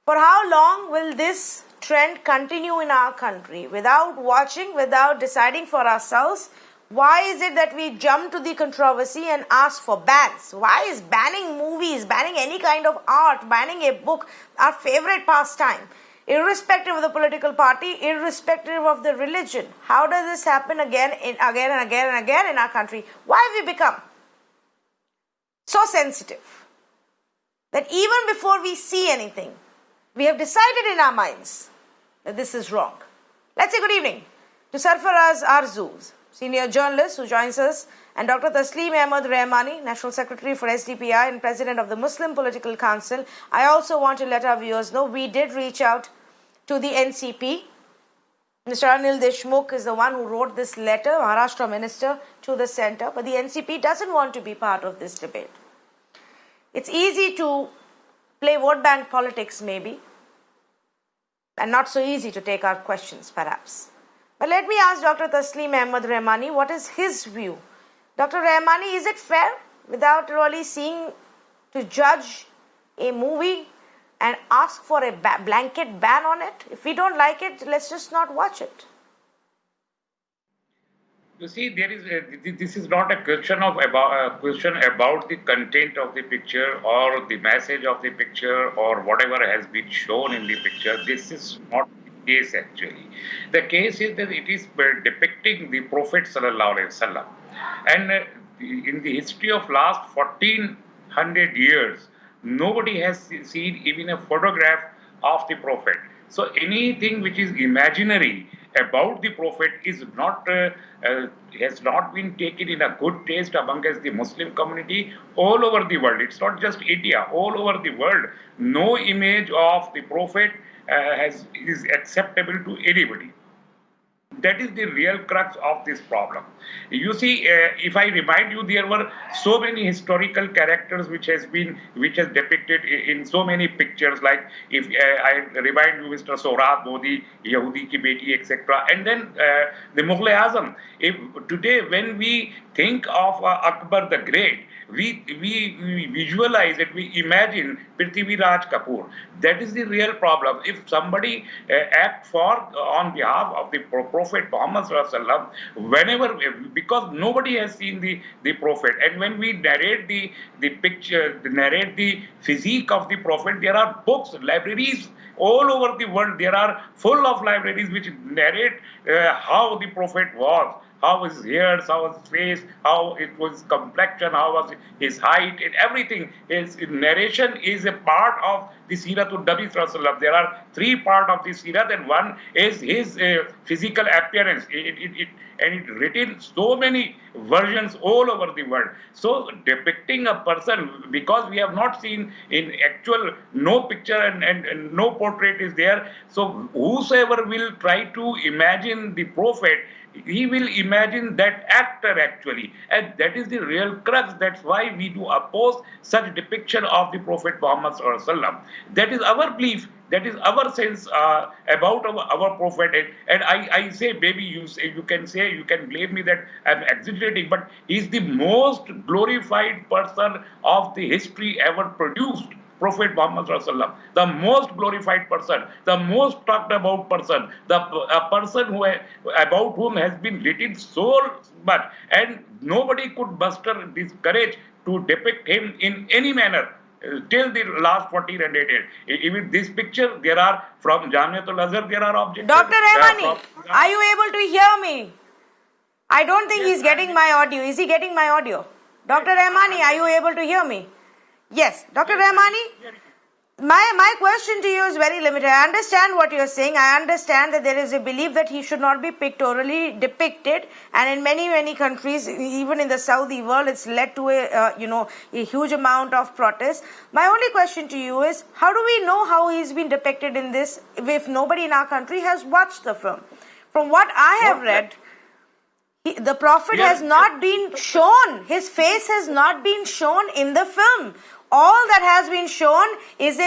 for how long will this trend continue in our country without watching, without deciding for ourselves? Why is it that we jump to the controversy and ask for bans? Why is banning movies, banning any kind of art, banning a book our favorite pastime? Irrespective of the political party, irrespective of the religion. How does this happen again and again in our country? Why have we become so sensitive that even before we see anything, we have decided in our minds that this is wrong? Let's say good evening to Sarfaraz Arzu, senior journalist who joins us, and Dr. Tasleem Ahmad Rahmani, National Secretary for SDPI and President of the Muslim Political Council. I also want to let our viewers know we did reach out to the NCP. Mr. Anil Deshmukh is the one who wrote this letter, Maharashtra Minister, to the centre, but the NCP doesn't want to be part of this debate. It's easy to play vote bank politics maybe, and not so easy to take our questions perhaps. But let me ask Dr. Tasleem Ahmad Rahmani, what is his view? Dr. Rahmani, is it fair, without really seeing, to judge a movie and ask for a blanket ban on it? If we don't like it, let's just not watch it. You see, this is not a question about the content of the picture or the message of the picture or whatever has been shown in the picture. This is not the case actually. The case is that it is depicting the Prophet Sallallahu Alaihi Wasallam. And in the history of last 1400 years, nobody has seen even a photograph of the Prophet. So anything which is imaginary about the Prophet is not has not been taken in a good taste amongst the Muslim community all over the world. It's not just India, all over the world. No image of the Prophet is acceptable to anybody. That is the real crux of this problem. You see, if I remind you, there were so many historical characters which has depicted in so many pictures. Like if I remind you, Mr. Sohrab Modi, Yahudi ki beti, etc. And then the Mughal Azam. Today, when we think of Akbar the Great, we visualize it, we imagine Prithvi Raj Kapoor. That is the real problem. If somebody act on behalf of the Prophet Muhammad Sallallahu Alaihi Wasallam, whenever, because nobody has seen the Prophet, and when we narrate the picture, narrate the physique of the Prophet, there are books, libraries all over the world. There are full of libraries which narrate how the Prophet was. How his hairs, how his face, how it was complexion, how was his height, and everything. His narration is a part of the Siratul Nabi Sallallahu Alaihi Wasallam. There are three parts of the Sirat, and one is his physical appearance. And it written so many versions all over the world. So depicting a person, because we have not seen in actual no picture and no portrait is there. So whosoever will try to imagine the Prophet, he will imagine that actor actually, and that is the real crux. That's why we do oppose such depiction of the Prophet Muhammad Sallallahu Alaihi Wasallam. That is our belief. That is our sense about our Prophet. And I say, maybe you can blame me that I'm exaggerating, but he's the most glorified person of the history ever produced. Prophet Muhammad Sallallahu Alaihi Wasallam, the most glorified person, the most talked about person, a person about whom has been written so much, and nobody could muster this courage to depict him in any manner till the last 1,400 years. Even this picture, there are from Jamiatul Azhar, there are objections. Dr. Rahmani, are you able to hear me? I don't think he's getting my audio. Is he getting my audio? Dr. Rahmani, are you able to hear me? Yes. Dr. Rahmani, my question to you is very limited. I understand what you're saying. I understand that there is a belief that he should not be pictorially depicted, and in many countries, even in the Saudi world, it's led to a huge amount of protest. My only question to you is, how do we know how he's been depicted in this if nobody in our country has watched the film? From what I have read, the Prophet has not been shown. His face has not been shown in the film. All that has been shown is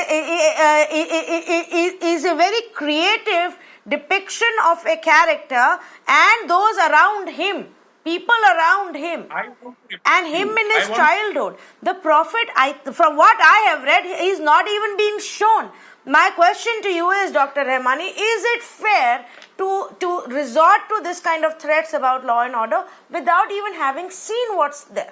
a very creative depiction of a character and those around him, people around him, and him in his childhood. The Prophet, from what I have read, is not even being shown. My question to you is, Dr. Rahmani, is it fair to resort to this kind of threats about law and order without even having seen what's there?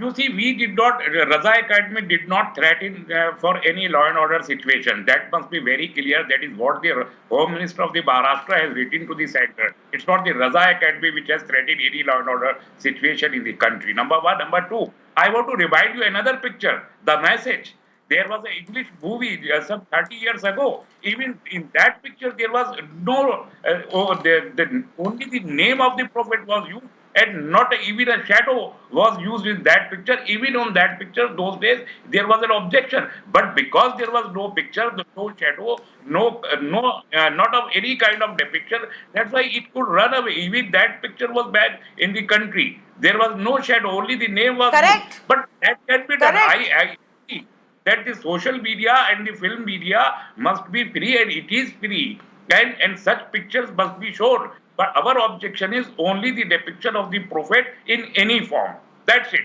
You see, Raza Academy did not threaten for any law and order situation. That must be very clear. That is what the Home Minister of the Maharashtra has written to the center. It's not the Raza Academy which has threatened any law and order situation in the country. Number one. Number two, I want to remind you another picture, The Message. There was an English movie some 30 years ago. Even in that picture, there was no, only the name of the Prophet was used, and not even a shadow was used in that picture. Even on that picture, those days, there was an objection. But because there was no picture, no shadow, not of any kind of depiction, that's why it could run away. Even that picture was banned in the country. There was no shadow, only the name was Correct. used. But that can be done. Correct. I see that the social media and the film media must be free, and it is free. And such pictures must be shown. But our objection is only the depiction of the Prophet in any form. That's it.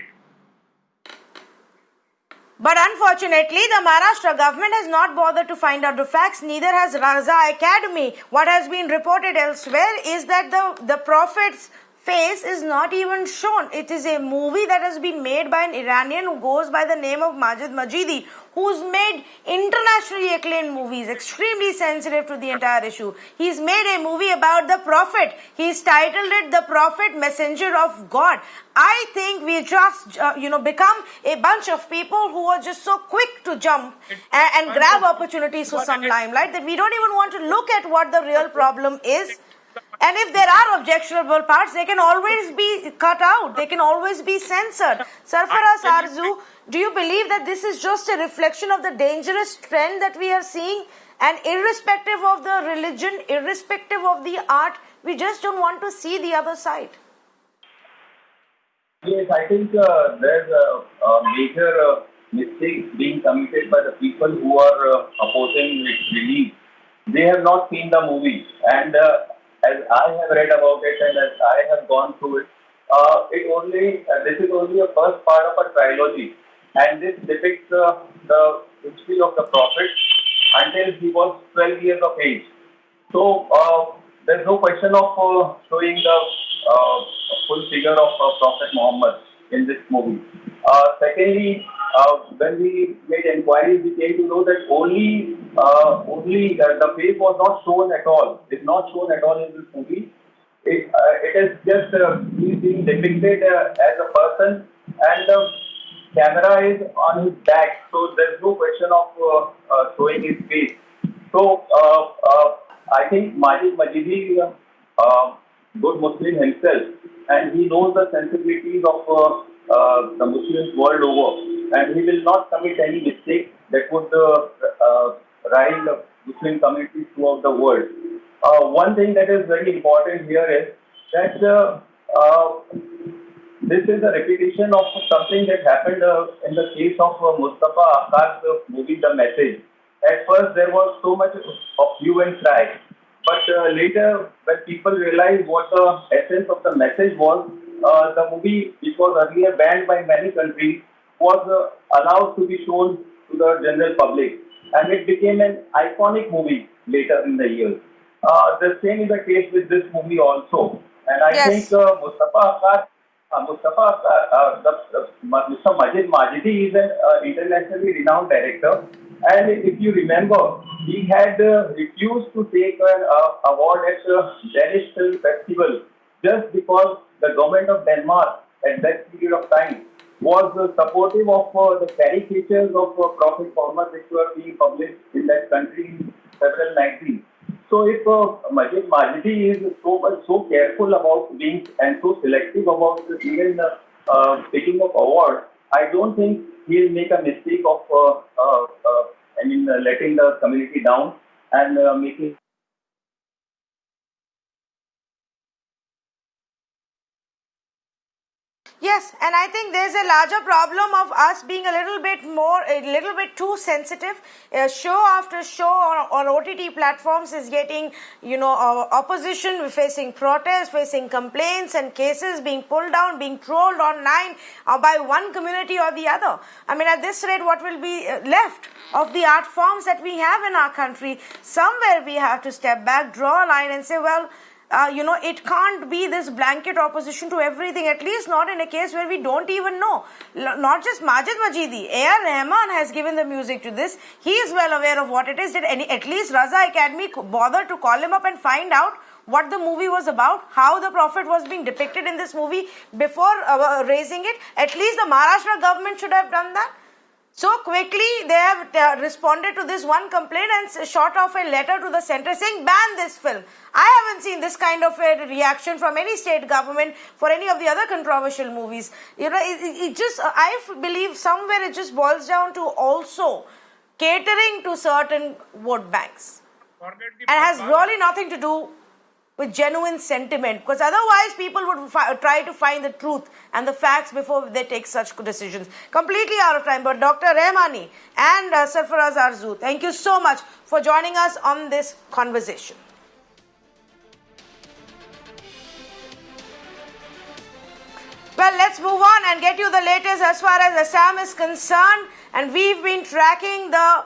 But unfortunately, the Maharashtra government has not bothered to find out the facts, neither has Raza Academy. What has been reported elsewhere is that the Prophet's face is not even shown. It is a movie that has been made by an Iranian who goes by the name of Majid Majidi, who's made internationally acclaimed movies, extremely sensitive to the entire issue. He's made a movie about the Prophet. He's titled it The Prophet, Messenger of God. I think we just, become a bunch of people who are just so quick to jump and grab opportunities for some limelight that we don't even want to look at what the real problem is. And if there are objectionable parts, they can always be cut out. They can always be censored. Sarfaraz Arzu, do you believe that this is just a reflection of the dangerous trend that we are seeing? And irrespective of the religion, irrespective of the art, we just don't want to see the other side. Yes, I think there's a major mistake being committed by the people who are opposing its release. They have not seen the movie, and as I have read about it and as I have gone through it, this is only a first part of a trilogy, and this depicts the history of the Prophet until he was 12 years of age. So there's no question of showing the full figure of Prophet Muhammad in this movie. Secondly, when we made inquiries, we came to know that only the face was not shown at all. It's not shown at all in this movie. It is just he's being depicted as a person, and the camera is on his back, so there's no question of showing his face. So I think Majid Majidi is a good Muslim himself, and he knows the sensibilities of the Muslims world over, and he will not commit any mistake that would rile the Muslim communities throughout the world. One thing that is very important here is that this is a repetition of something that happened in the case of Mustafa Akhar's movie The Message. At first there was so much of hue and cry, but later when people realized what the essence of the message was, the movie, which was earlier banned by many countries, was allowed to be shown to the general public, and it became an iconic movie later in the years. The same is the case with this movie also, and I think Mustafa Akhar Mustafa, Mr. Majid Majidi is an internationally renowned director, and if you remember, he had refused to take an award at the Danish Film Festival just because the government of Denmark at that period of time was supportive of the caricatures of Prophet Muhammad which were being published in that country in several magazines. So if Majid Majidi is so careful about being and so selective about even picking of awards, I don't think he'll make a mistake of letting the community down and making. Yes, and I think there's a larger problem of us being a little bit too sensitive. Show after show on OTT platforms is getting, opposition. We're facing protests, facing complaints and cases being pulled down, being trolled online by one community or the other. I mean, at this rate, what will be left of the art forms that we have in our country? Somewhere we have to step back, draw a line and say, well, it can't be this blanket opposition to everything, at least not in a case where we don't even know. Not just Majid Majidi, A.R. Rahman has given the music to this. He is well aware of what it is. Did at least Raza Academy bother to call him up and find out what the movie was about, how the Prophet was being depicted in this movie before raising it? At least the Maharashtra government should have done that. So quickly they have responded to this one complaint and shot off a letter to the centre saying ban this film. I haven't seen this kind of a reaction from any state government for any of the other controversial movies. I believe somewhere it just boils down to also catering to certain vote banks. And has really nothing to do with genuine sentiment, because otherwise people would try to find the truth and the facts before they take such decisions. Completely out of time, but Dr. Rahmani and Sarfaraz Arzu, thank you so much for joining us on this conversation. Well, let's move on and get you the latest as far as Assam is concerned, and we've been tracking the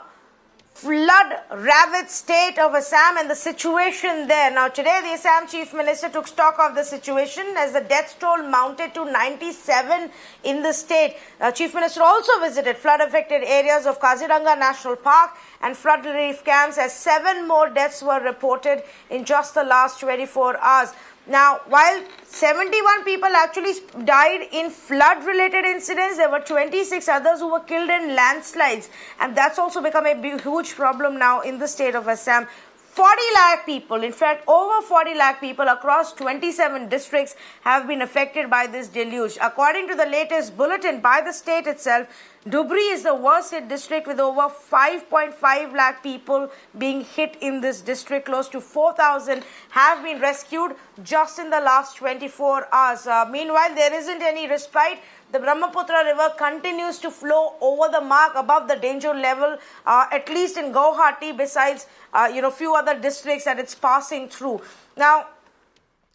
flood-ravaged state of Assam and the situation there. Now, today the Assam Chief Minister took stock of the situation as the death toll mounted to 97 in the state. Chief Minister also visited flood-affected areas of Kaziranga National Park and flood relief camps as 7 more deaths were reported in just the last 24 hours. Now, while 71 people actually died in flood-related incidents, there were 26 others who were killed in landslides. And that's also become a huge problem now in the state of Assam. 40 lakh people, in fact, over 40 lakh people across 27 districts have been affected by this deluge. According to the latest bulletin by the state itself, Dhubri is the worst hit district with over 5.5 lakh people being hit in this district. Close to 4,000 have been rescued just in the last 24 hours. Meanwhile, there isn't any respite. The Brahmaputra river continues to flow over the mark above the danger level, at least in Guwahati, besides, few other districts that it's passing through. Now,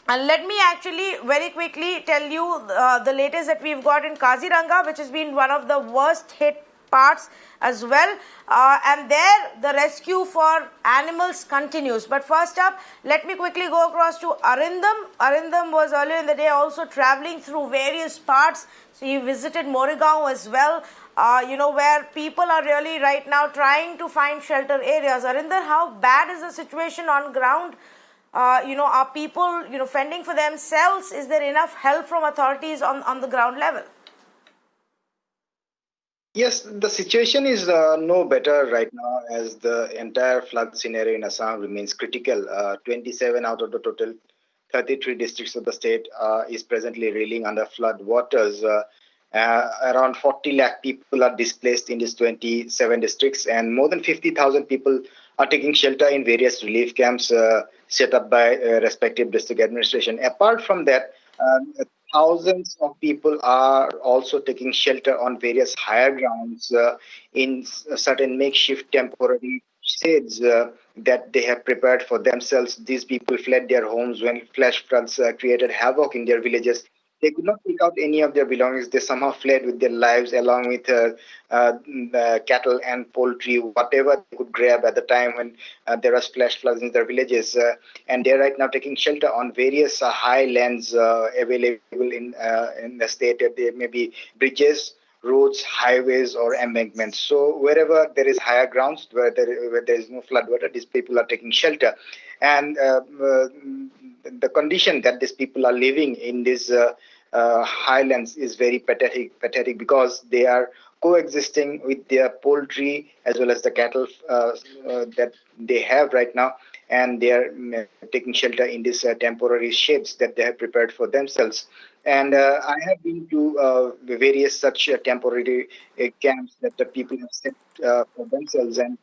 let me actually very quickly tell you the latest that we've got in Kaziranga, which has been one of the worst hit parts as well, and there the rescue for animals continues. But first up, let me quickly go across to Arindam. Arindam was earlier in the day also traveling through various parts, so he visited Morigaon as well, where people are really right now trying to find shelter areas. Arindam, how bad is the situation on ground? Are people fending for themselves? Is there enough help from authorities on the ground level? Yes, the situation is no better right now as the entire flood scenario in Assam remains critical. 27 out of the total 33 districts of the state is presently reeling under flood waters. Around 40 lakh people are displaced in these 27 districts, and more than 50,000 people are taking shelter in various relief camps set up by respective district administration. Apart from that, thousands of people are also taking shelter on various higher grounds in certain makeshift temporary shades that they have prepared for themselves. These people fled their homes when flash floods created havoc in their villages. They could not take out any of their belongings. They somehow fled with their lives along with the cattle and poultry, whatever they could grab at the time when there was flash floods in their villages. And they're right now taking shelter on various high lands available in the state. There may be bridges, roads, highways, or embankments. So wherever there is higher grounds, where there is no flood water, these people are taking shelter. And the condition that these people are living in these highlands is very pathetic because they are coexisting with their poultry as well as the cattle that they have right now, and they are taking shelter in these temporary sheds that they have prepared for themselves. And I have been to various such temporary camps that the people have set for themselves, and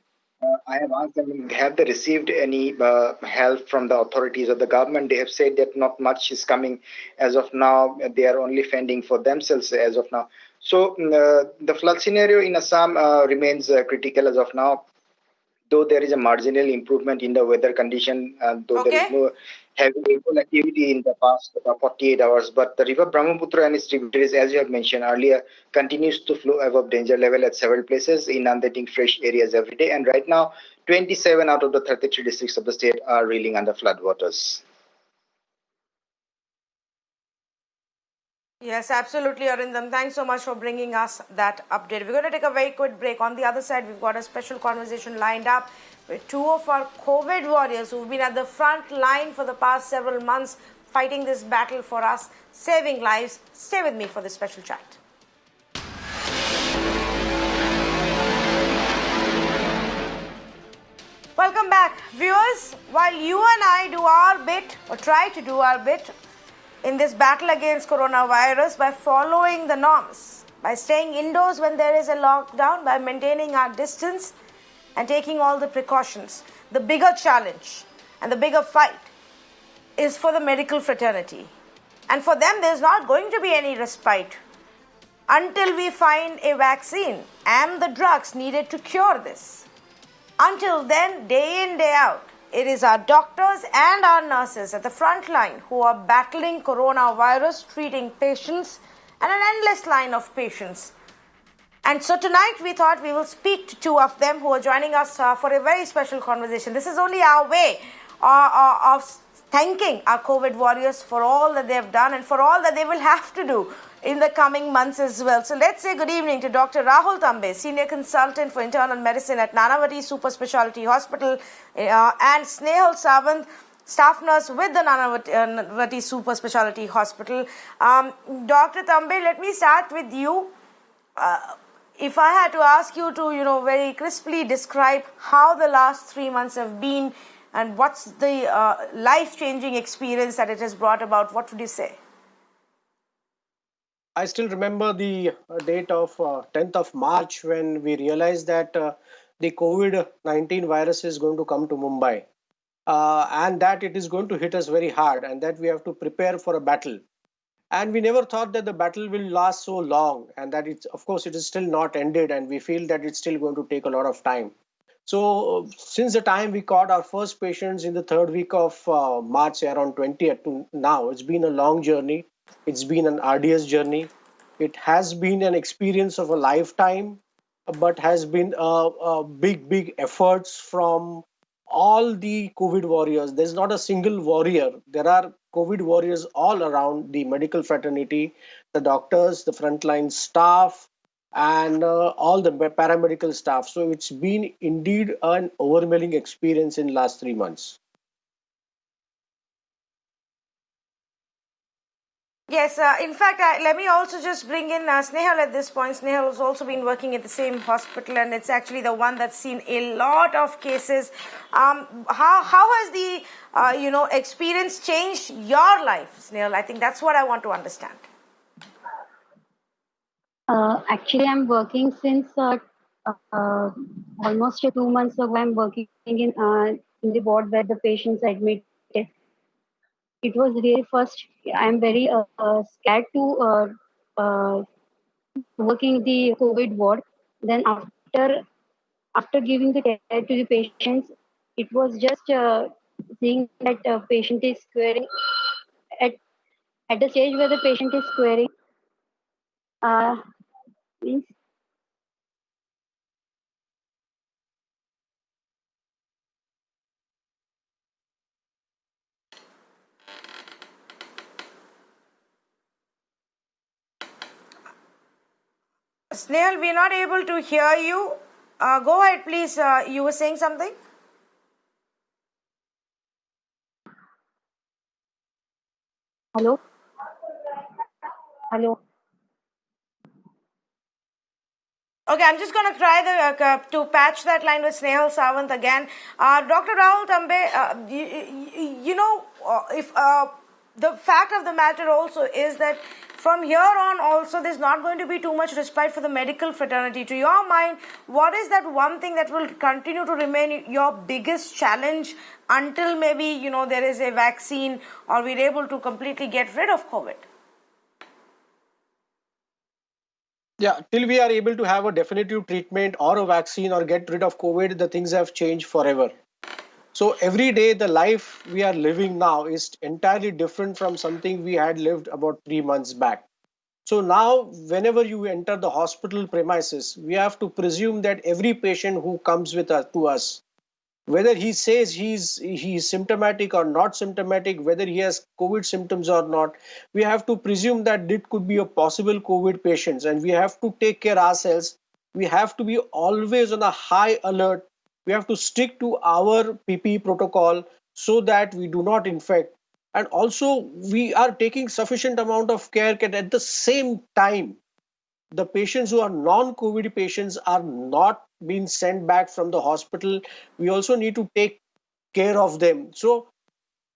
I have asked them, have they received any help from the authorities or the government? They have said that not much is coming as of now. They are only fending for themselves as of now. So the flood scenario in Assam remains critical as of now, though there is a marginal improvement in the weather condition, though there is Okay. no heavy rainfall activity in the past 48 hours, but the river Brahmaputra and its tributaries, as you have mentioned earlier, continues to flow above danger level at several places, inundating fresh areas every day. And right now, 27 out of the 33 districts of the state are reeling under floodwaters. Yes, absolutely, Arindam. Thanks so much for bringing us that update. We're going to take a very quick break. On the other side, we've got a special conversation lined up with two of our COVID warriors who've been at the front line for the past several months fighting this battle for us, saving lives. Stay with me for this special chat. Welcome back, viewers. While you and I do our bit, or try to do our bit, in this battle against coronavirus by following the norms, by staying indoors when there is a lockdown, by maintaining our distance and taking all the precautions, the bigger challenge and the bigger fight is for the medical fraternity. And for them, there's not going to be any respite until we find a vaccine and the drugs needed to cure this. Until then, day in, day out, it is our doctors and our nurses at the front line who are battling coronavirus, treating patients, and an endless line of patients. And so tonight we thought we will speak to two of them who are joining us for a very special conversation. This is only our way of thanking our COVID warriors for all that they have done and for all that they will have to do in the coming months as well. So let's say good evening to Dr. Rahul Tambe, Senior Consultant for Internal Medicine at Nanavati Super Speciality Hospital, and Snehal Sawant, Staff Nurse with the Nanavati Super Speciality Hospital. Dr. Tambe, let me start with you. If I had to ask you to, very crisply describe how the last 3 months have been and what's the life-changing experience that it has brought about, what would you say? I still remember the date of 10th of March when we realized that the COVID-19 virus is going to come to Mumbai and that it is going to hit us very hard and that we have to prepare for a battle. And we never thought that the battle will last so long and that of course, it is still not ended and we feel that it's still going to take a lot of time. So since the time we caught our first patients in the third week of March, around 20th to now, it's been a long journey. It's been an arduous journey. It has been an experience of a lifetime, but has been big efforts from all the COVID warriors. There's not a single warrior. There are COVID warriors all around the medical fraternity, the doctors, the frontline staff, and all the paramedical staff. So it's been indeed an overwhelming experience in last 3 months. Yes, in fact, let me also just bring in Snehal at this point. Snehal has also been working at the same hospital, and it's actually the one that's seen a lot of cases. How has the experience changed your life, Snehal? I think that's what I want to understand. Actually, I'm working since almost 2 months ago. I'm working in the ward where the patients admitted. It was really first. I'm very scared to working the COVID ward. Then after giving the care to the patients, it was just seeing that patient is squaring at at the stage where the patient is querying, means Snehal, we're not able to hear you. Go ahead, please. You were saying something? hello, hello. Okay, I'm just going to try to patch that line with Snehal Sawant again. Dr. Rahul Tambe, if the fact of the matter also is that from here on also there's not going to be too much respite for the medical fraternity. To your mind, what is that one thing that will continue to remain your biggest challenge until maybe, there is a vaccine or we're able to completely get rid of COVID? Yeah, till we are able to have a definitive treatment or a vaccine or get rid of COVID, the things have changed forever. So every day, the life we are living now is entirely different from something we had lived about 3 months back. So now, whenever you enter the hospital premises, we have to presume that every patient who comes with us to us, whether he says he's symptomatic or not symptomatic, whether he has COVID symptoms or not, we have to presume that it could be a possible COVID patient, and we have to take care ourselves. We have to be always on a high alert. We have to stick to our PPE protocol so that we do not infect. And also, we are taking sufficient amount of care at the same time the patients who are non-COVID patients are not being sent back from the hospital. We also need to take care of them. So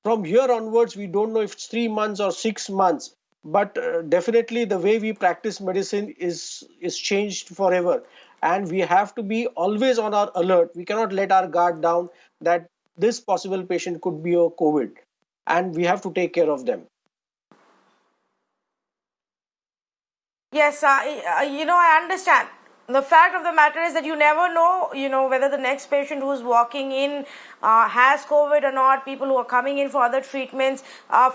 from here onwards, we don't know if it's 3 months or 6 months, but definitely the way we practice medicine is changed forever. And we have to be always on our alert. We cannot let our guard down that this possible patient could be a COVID, and we have to take care of them. Yes, I understand. The fact of the matter is that you never know, whether the next patient who's walking in has COVID or not, people who are coming in for other treatments.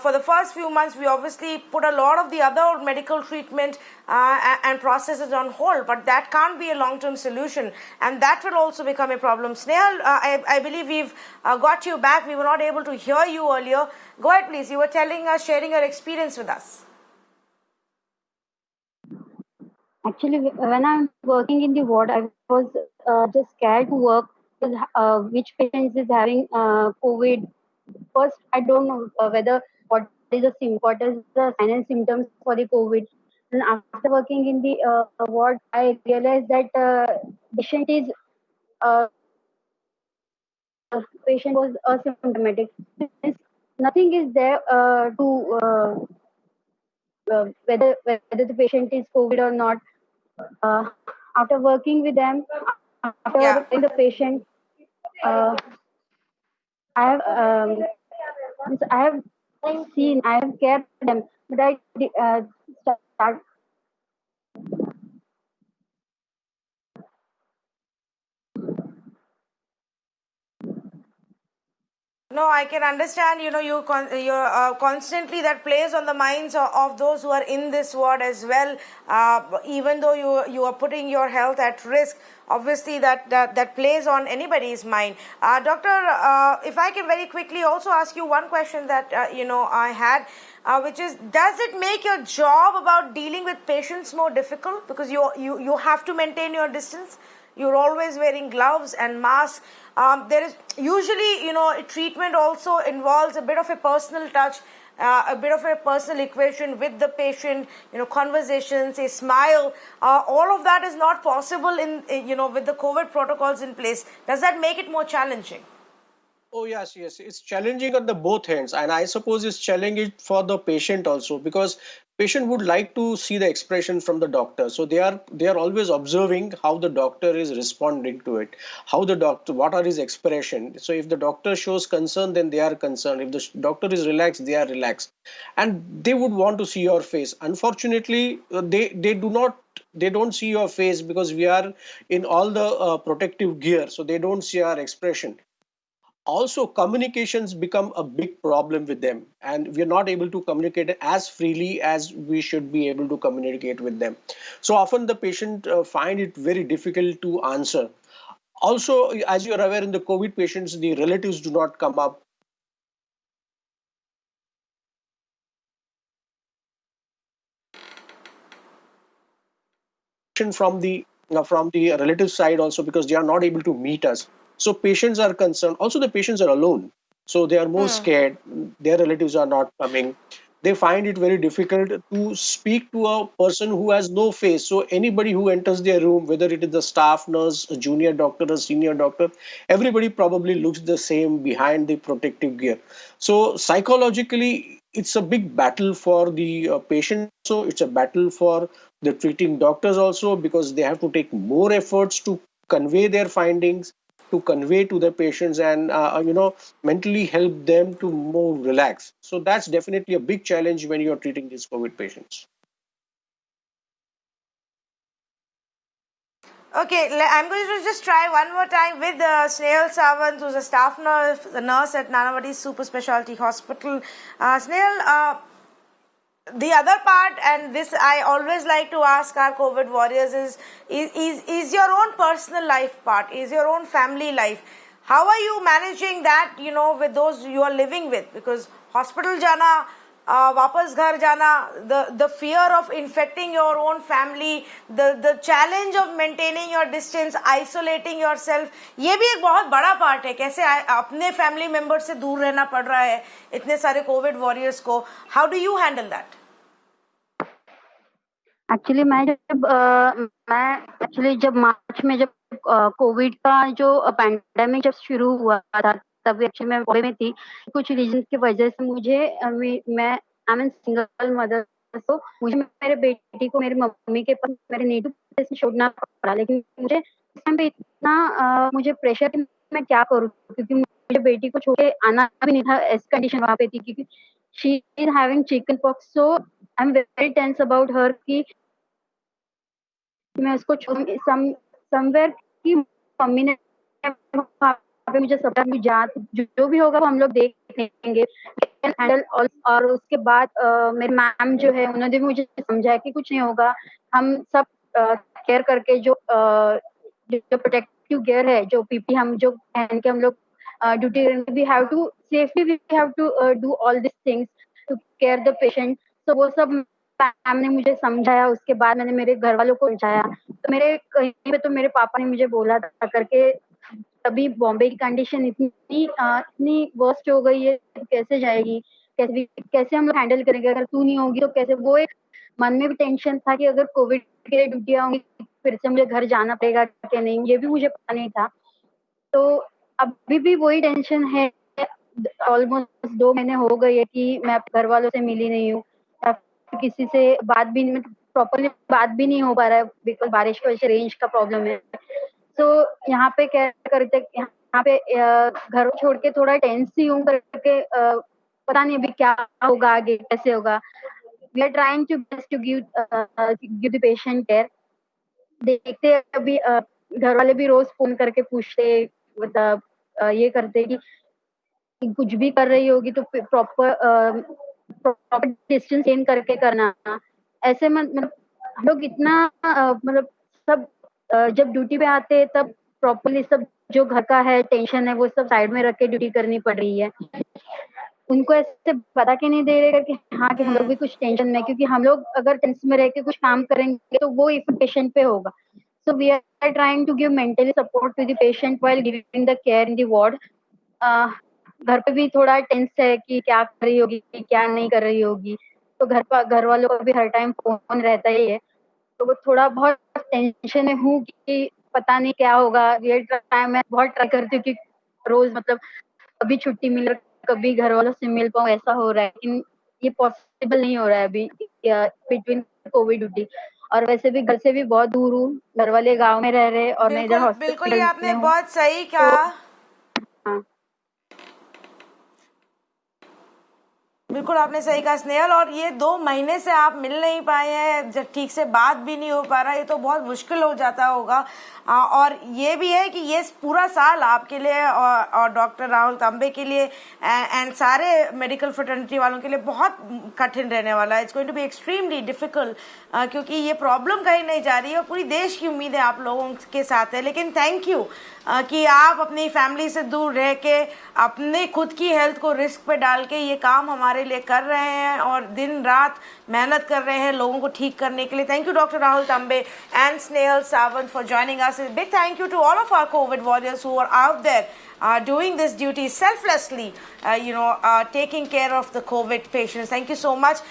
For the first few months, we obviously put a lot of the other medical treatment and processes on hold, but that can't be a long-term solution, and that will also become a problem. Snehal, I believe we've got you back. We were not able to hear you earlier. Go ahead, please. You were telling us, sharing your experience with us. Actually, when I'm working in the ward, I was just scared to work because which patient is having COVID. First, I don't know whether what is the sign and symptoms for the COVID. And after working in the ward, I realized that patient is uh, patient was asymptomatic. Means nothing is there to whether the patient is COVID or not. After working with them, Yeah. after the patient, uh, I have I have I have cared for them, but I start. No, I can understand. You're constantly that plays on the minds of those who are in this ward as well. Even though you are putting your health at risk, obviously that plays on anybody's mind. Doctor, if I can very quickly also ask you one question that I had, which is, does it make your job about dealing with patients more difficult because you have to maintain your distance? You're always wearing gloves and masks. There is usually, treatment also involves a bit of a personal touch, a bit of a personal equation with the patient, conversations, a smile. All of that is not possible with the COVID protocols in place. Does that make it more challenging? Oh, yes. It's challenging on the both ends, and I suppose it's challenging for the patient also, because patient would like to see the expression from the doctor. So they are always observing how the doctor is responding to it, what are his expression. So if the doctor shows concern, then they are concerned. If the doctor is relaxed, they are relaxed, and they would want to see your face. Unfortunately, they don't see your face because we are in all the protective gear, so they don't see our expression. also communications become a big problem with them, and we're not able to communicate as freely as we should be able to communicate with them. So often the patient find it very difficult to answer. Also, as you're aware, in the COVID patients, the relatives do not come up. From the relative side also, because they are not able to meet us. So patients are concerned. Also, the patients are alone, so they are more scared. Their relatives are not coming. They find it very difficult to speak to a person who has no face. So anybody who enters their room, whether it is the staff nurse, a junior doctor, a senior doctor, everybody probably looks the same behind the protective gear. So psychologically, it's a big battle for the patient. So it's a battle for the treating doctors also, because they have to take more efforts to convey their findings, to convey to the patients, and mentally help them to more relax. So that's definitely a big challenge when you're treating these COVID patients. Okay, I'm going to just try one more time with Snehal Sawant, who's a staff nurse at Nanavati Super Specialty Hospital. Snehal, the other part, and this I always like to ask our COVID warriors, is your own personal life part, is your own family life. How are you managing that, with those you are living with? Because hospital jana, वापस घर जाना, the fear of infecting your own family, the challenge of maintaining your distance, isolating yourself, ये भी एक बहुत बड़ा part है. कैसे अपने फैमिली मेंबर से दूर रहना पड़ रहा है इतने सारे कोविड वॉरियर्स को. How do you handle that? Actually जब मार्च में जब कोविड का जो पैंडेमिक जब शुरू हुआ था, तब एक्चुअली मैं बॉम्बे में थी. कुछ रीजन की वजह से मुझे मैं आई एम सिंगल मदर, तो मुझे मेरे बेटी को मेरी मम्मी के पास मेरे नेटिव प्लेस में छोड़ना पड़ा. लेकिन मुझे इस टाइम पे इतना मुझे प्रेशर कि मैं क्या करूँ, क्योंकि मुझे बेटी को छोड़ के आना भी नहीं था. ऐसी कंडीशन वहाँ पे थी क्योंकि she is having chicken pox. So I am very tense about her कि मैं उसको समवेयर की मम्मी ने पे मुझे सब जो भी होगा वो हम लोग देख लेंगे, हैंडल. और उसके बाद मेरी मैम जो है उन्होंने भी मुझे समझाया कि कुछ नहीं होगा, हम सब केयर करके जो प्रोटेक्टिव गियर है, जो पीपी हम जो पहन के हम लोग duty, we have to safely we have to do all this things to care the patient. तो वो सब मैम ने मुझे समझाया. उसके बाद मैंने मेरे घर वालों को समझाया. तो मेरे कहीं पे तो मेरे पापा ने मुझे बोला था करके, अभी बॉम्बे की कंडीशन इतनी वर्स्ट हो गई है, कैसे जाएगी, कैसे हम लोग हैंडल करेंगे, अगर तू नहीं होगी तो कैसे. वो एक मन में भी टेंशन था कि अगर कोविड के लिए ड्यूटी होंगी फिर से मुझे घर जाना पड़ेगा कि नहीं, ये भी मुझे पता नहीं था. तो अभी भी वही टेंशन है. ऑलमोस्ट 2 महीने हो गए है कि मैं घर वालों से मिली नहीं हूँ, किसी से बात भी नहीं, प्रॉपरली बात भी नहीं हो पा रहा है, बिकॉज बारिश की वजह से रेंज का प्रॉब्लम है. तो यहाँ पे क्या करते, यहाँ पे घर छोड़ के थोड़ा टेंस ही हूँ करके, पता नहीं अभी क्या होगा, आगे कैसे होगा. We are trying to best to give the patient care. देखते हैं अभी घर वाले भी रोज फोन करके पूछते, मतलब ये करते कि कुछ भी कर रही होगी तो प्रॉपर डिस्टेंस मेंटेन करके करना. ऐसे मतलब हम लोग इतना मतलब सब जब ड्यूटी पे आते हैं तब प्रॉपरली सब जो घर का है टेंशन है वो सब साइड में रख के ड्यूटी करनी पड़ रही है. उनको ऐसे बता के नहीं दे रहे कि हाँ कि हम लोग भी कुछ टेंशन में, क्योंकि हम लोग अगर टेंशन में रह के कुछ काम करेंगे तो वो इफेक्ट पेशेंट पे होगा. So we are trying to give mentally support to the patient while giving the care in the ward. घर पे भी थोड़ा टेंस है कि क्या कर रही होगी, क्या नहीं कर रही होगी. तो घर वालों का भी हर टाइम फोन रहता ही है. तो वो थोड़ा बहुत टेंशन में हूँ कि पता नहीं क्या होगा. रियल टाइम में बहुत ट्राई करती हूँ कि रोज मतलब कभी छुट्टी मिल, कभी घर वालों से मिल पाऊँ, ऐसा हो रहा है. लेकिन ये पॉसिबल नहीं हो रहा है अभी बिटवीन कोविड ड्यूटी. और वैसे भी घर से भी बहुत दूर हूँ, घर वाले गाँव में रह रहे और मैं इधर हॉस्पिटल बिल्कुल ये आपने बहुत सही कहा. हाँ. बिल्कुल आपने सही कहा स्नेहल, और ये 2 महीने से आप मिल नहीं पाए हैं, जब ठीक से बात भी नहीं हो पा रहा, ये तो बहुत मुश्किल हो जाता होगा। और ये भी है कि ये पूरा साल आपके लिए और डॉक्टर राहुल तांबे के लिए एंड सारे मेडिकल फ्रेटर्निटी वालों के लिए बहुत कठिन रहने वाला है। It's going to be extremely difficult, क्योंकि ये प्रॉब्लम कहीं नहीं जा रही है और पूरी देश की उम्मीद है आप लोगों के साथ है। लेकिन थैंक यू कि आप अपनी फैमिली से दूर रह के अपने खुद की हेल्थ को रिस्क पे डाल के ये काम हमारे लिए कर रहे हैं और दिन रात मेहनत कर रहे हैं लोगों को ठीक करने के लिए। थैंक यू डॉक्टर राहुल तांबे and Snehal Sawant for joining us. Big thank you to all of our COVID warriors who are out there doing this duty selflessly, taking care of the COVID patients. Thank you so much.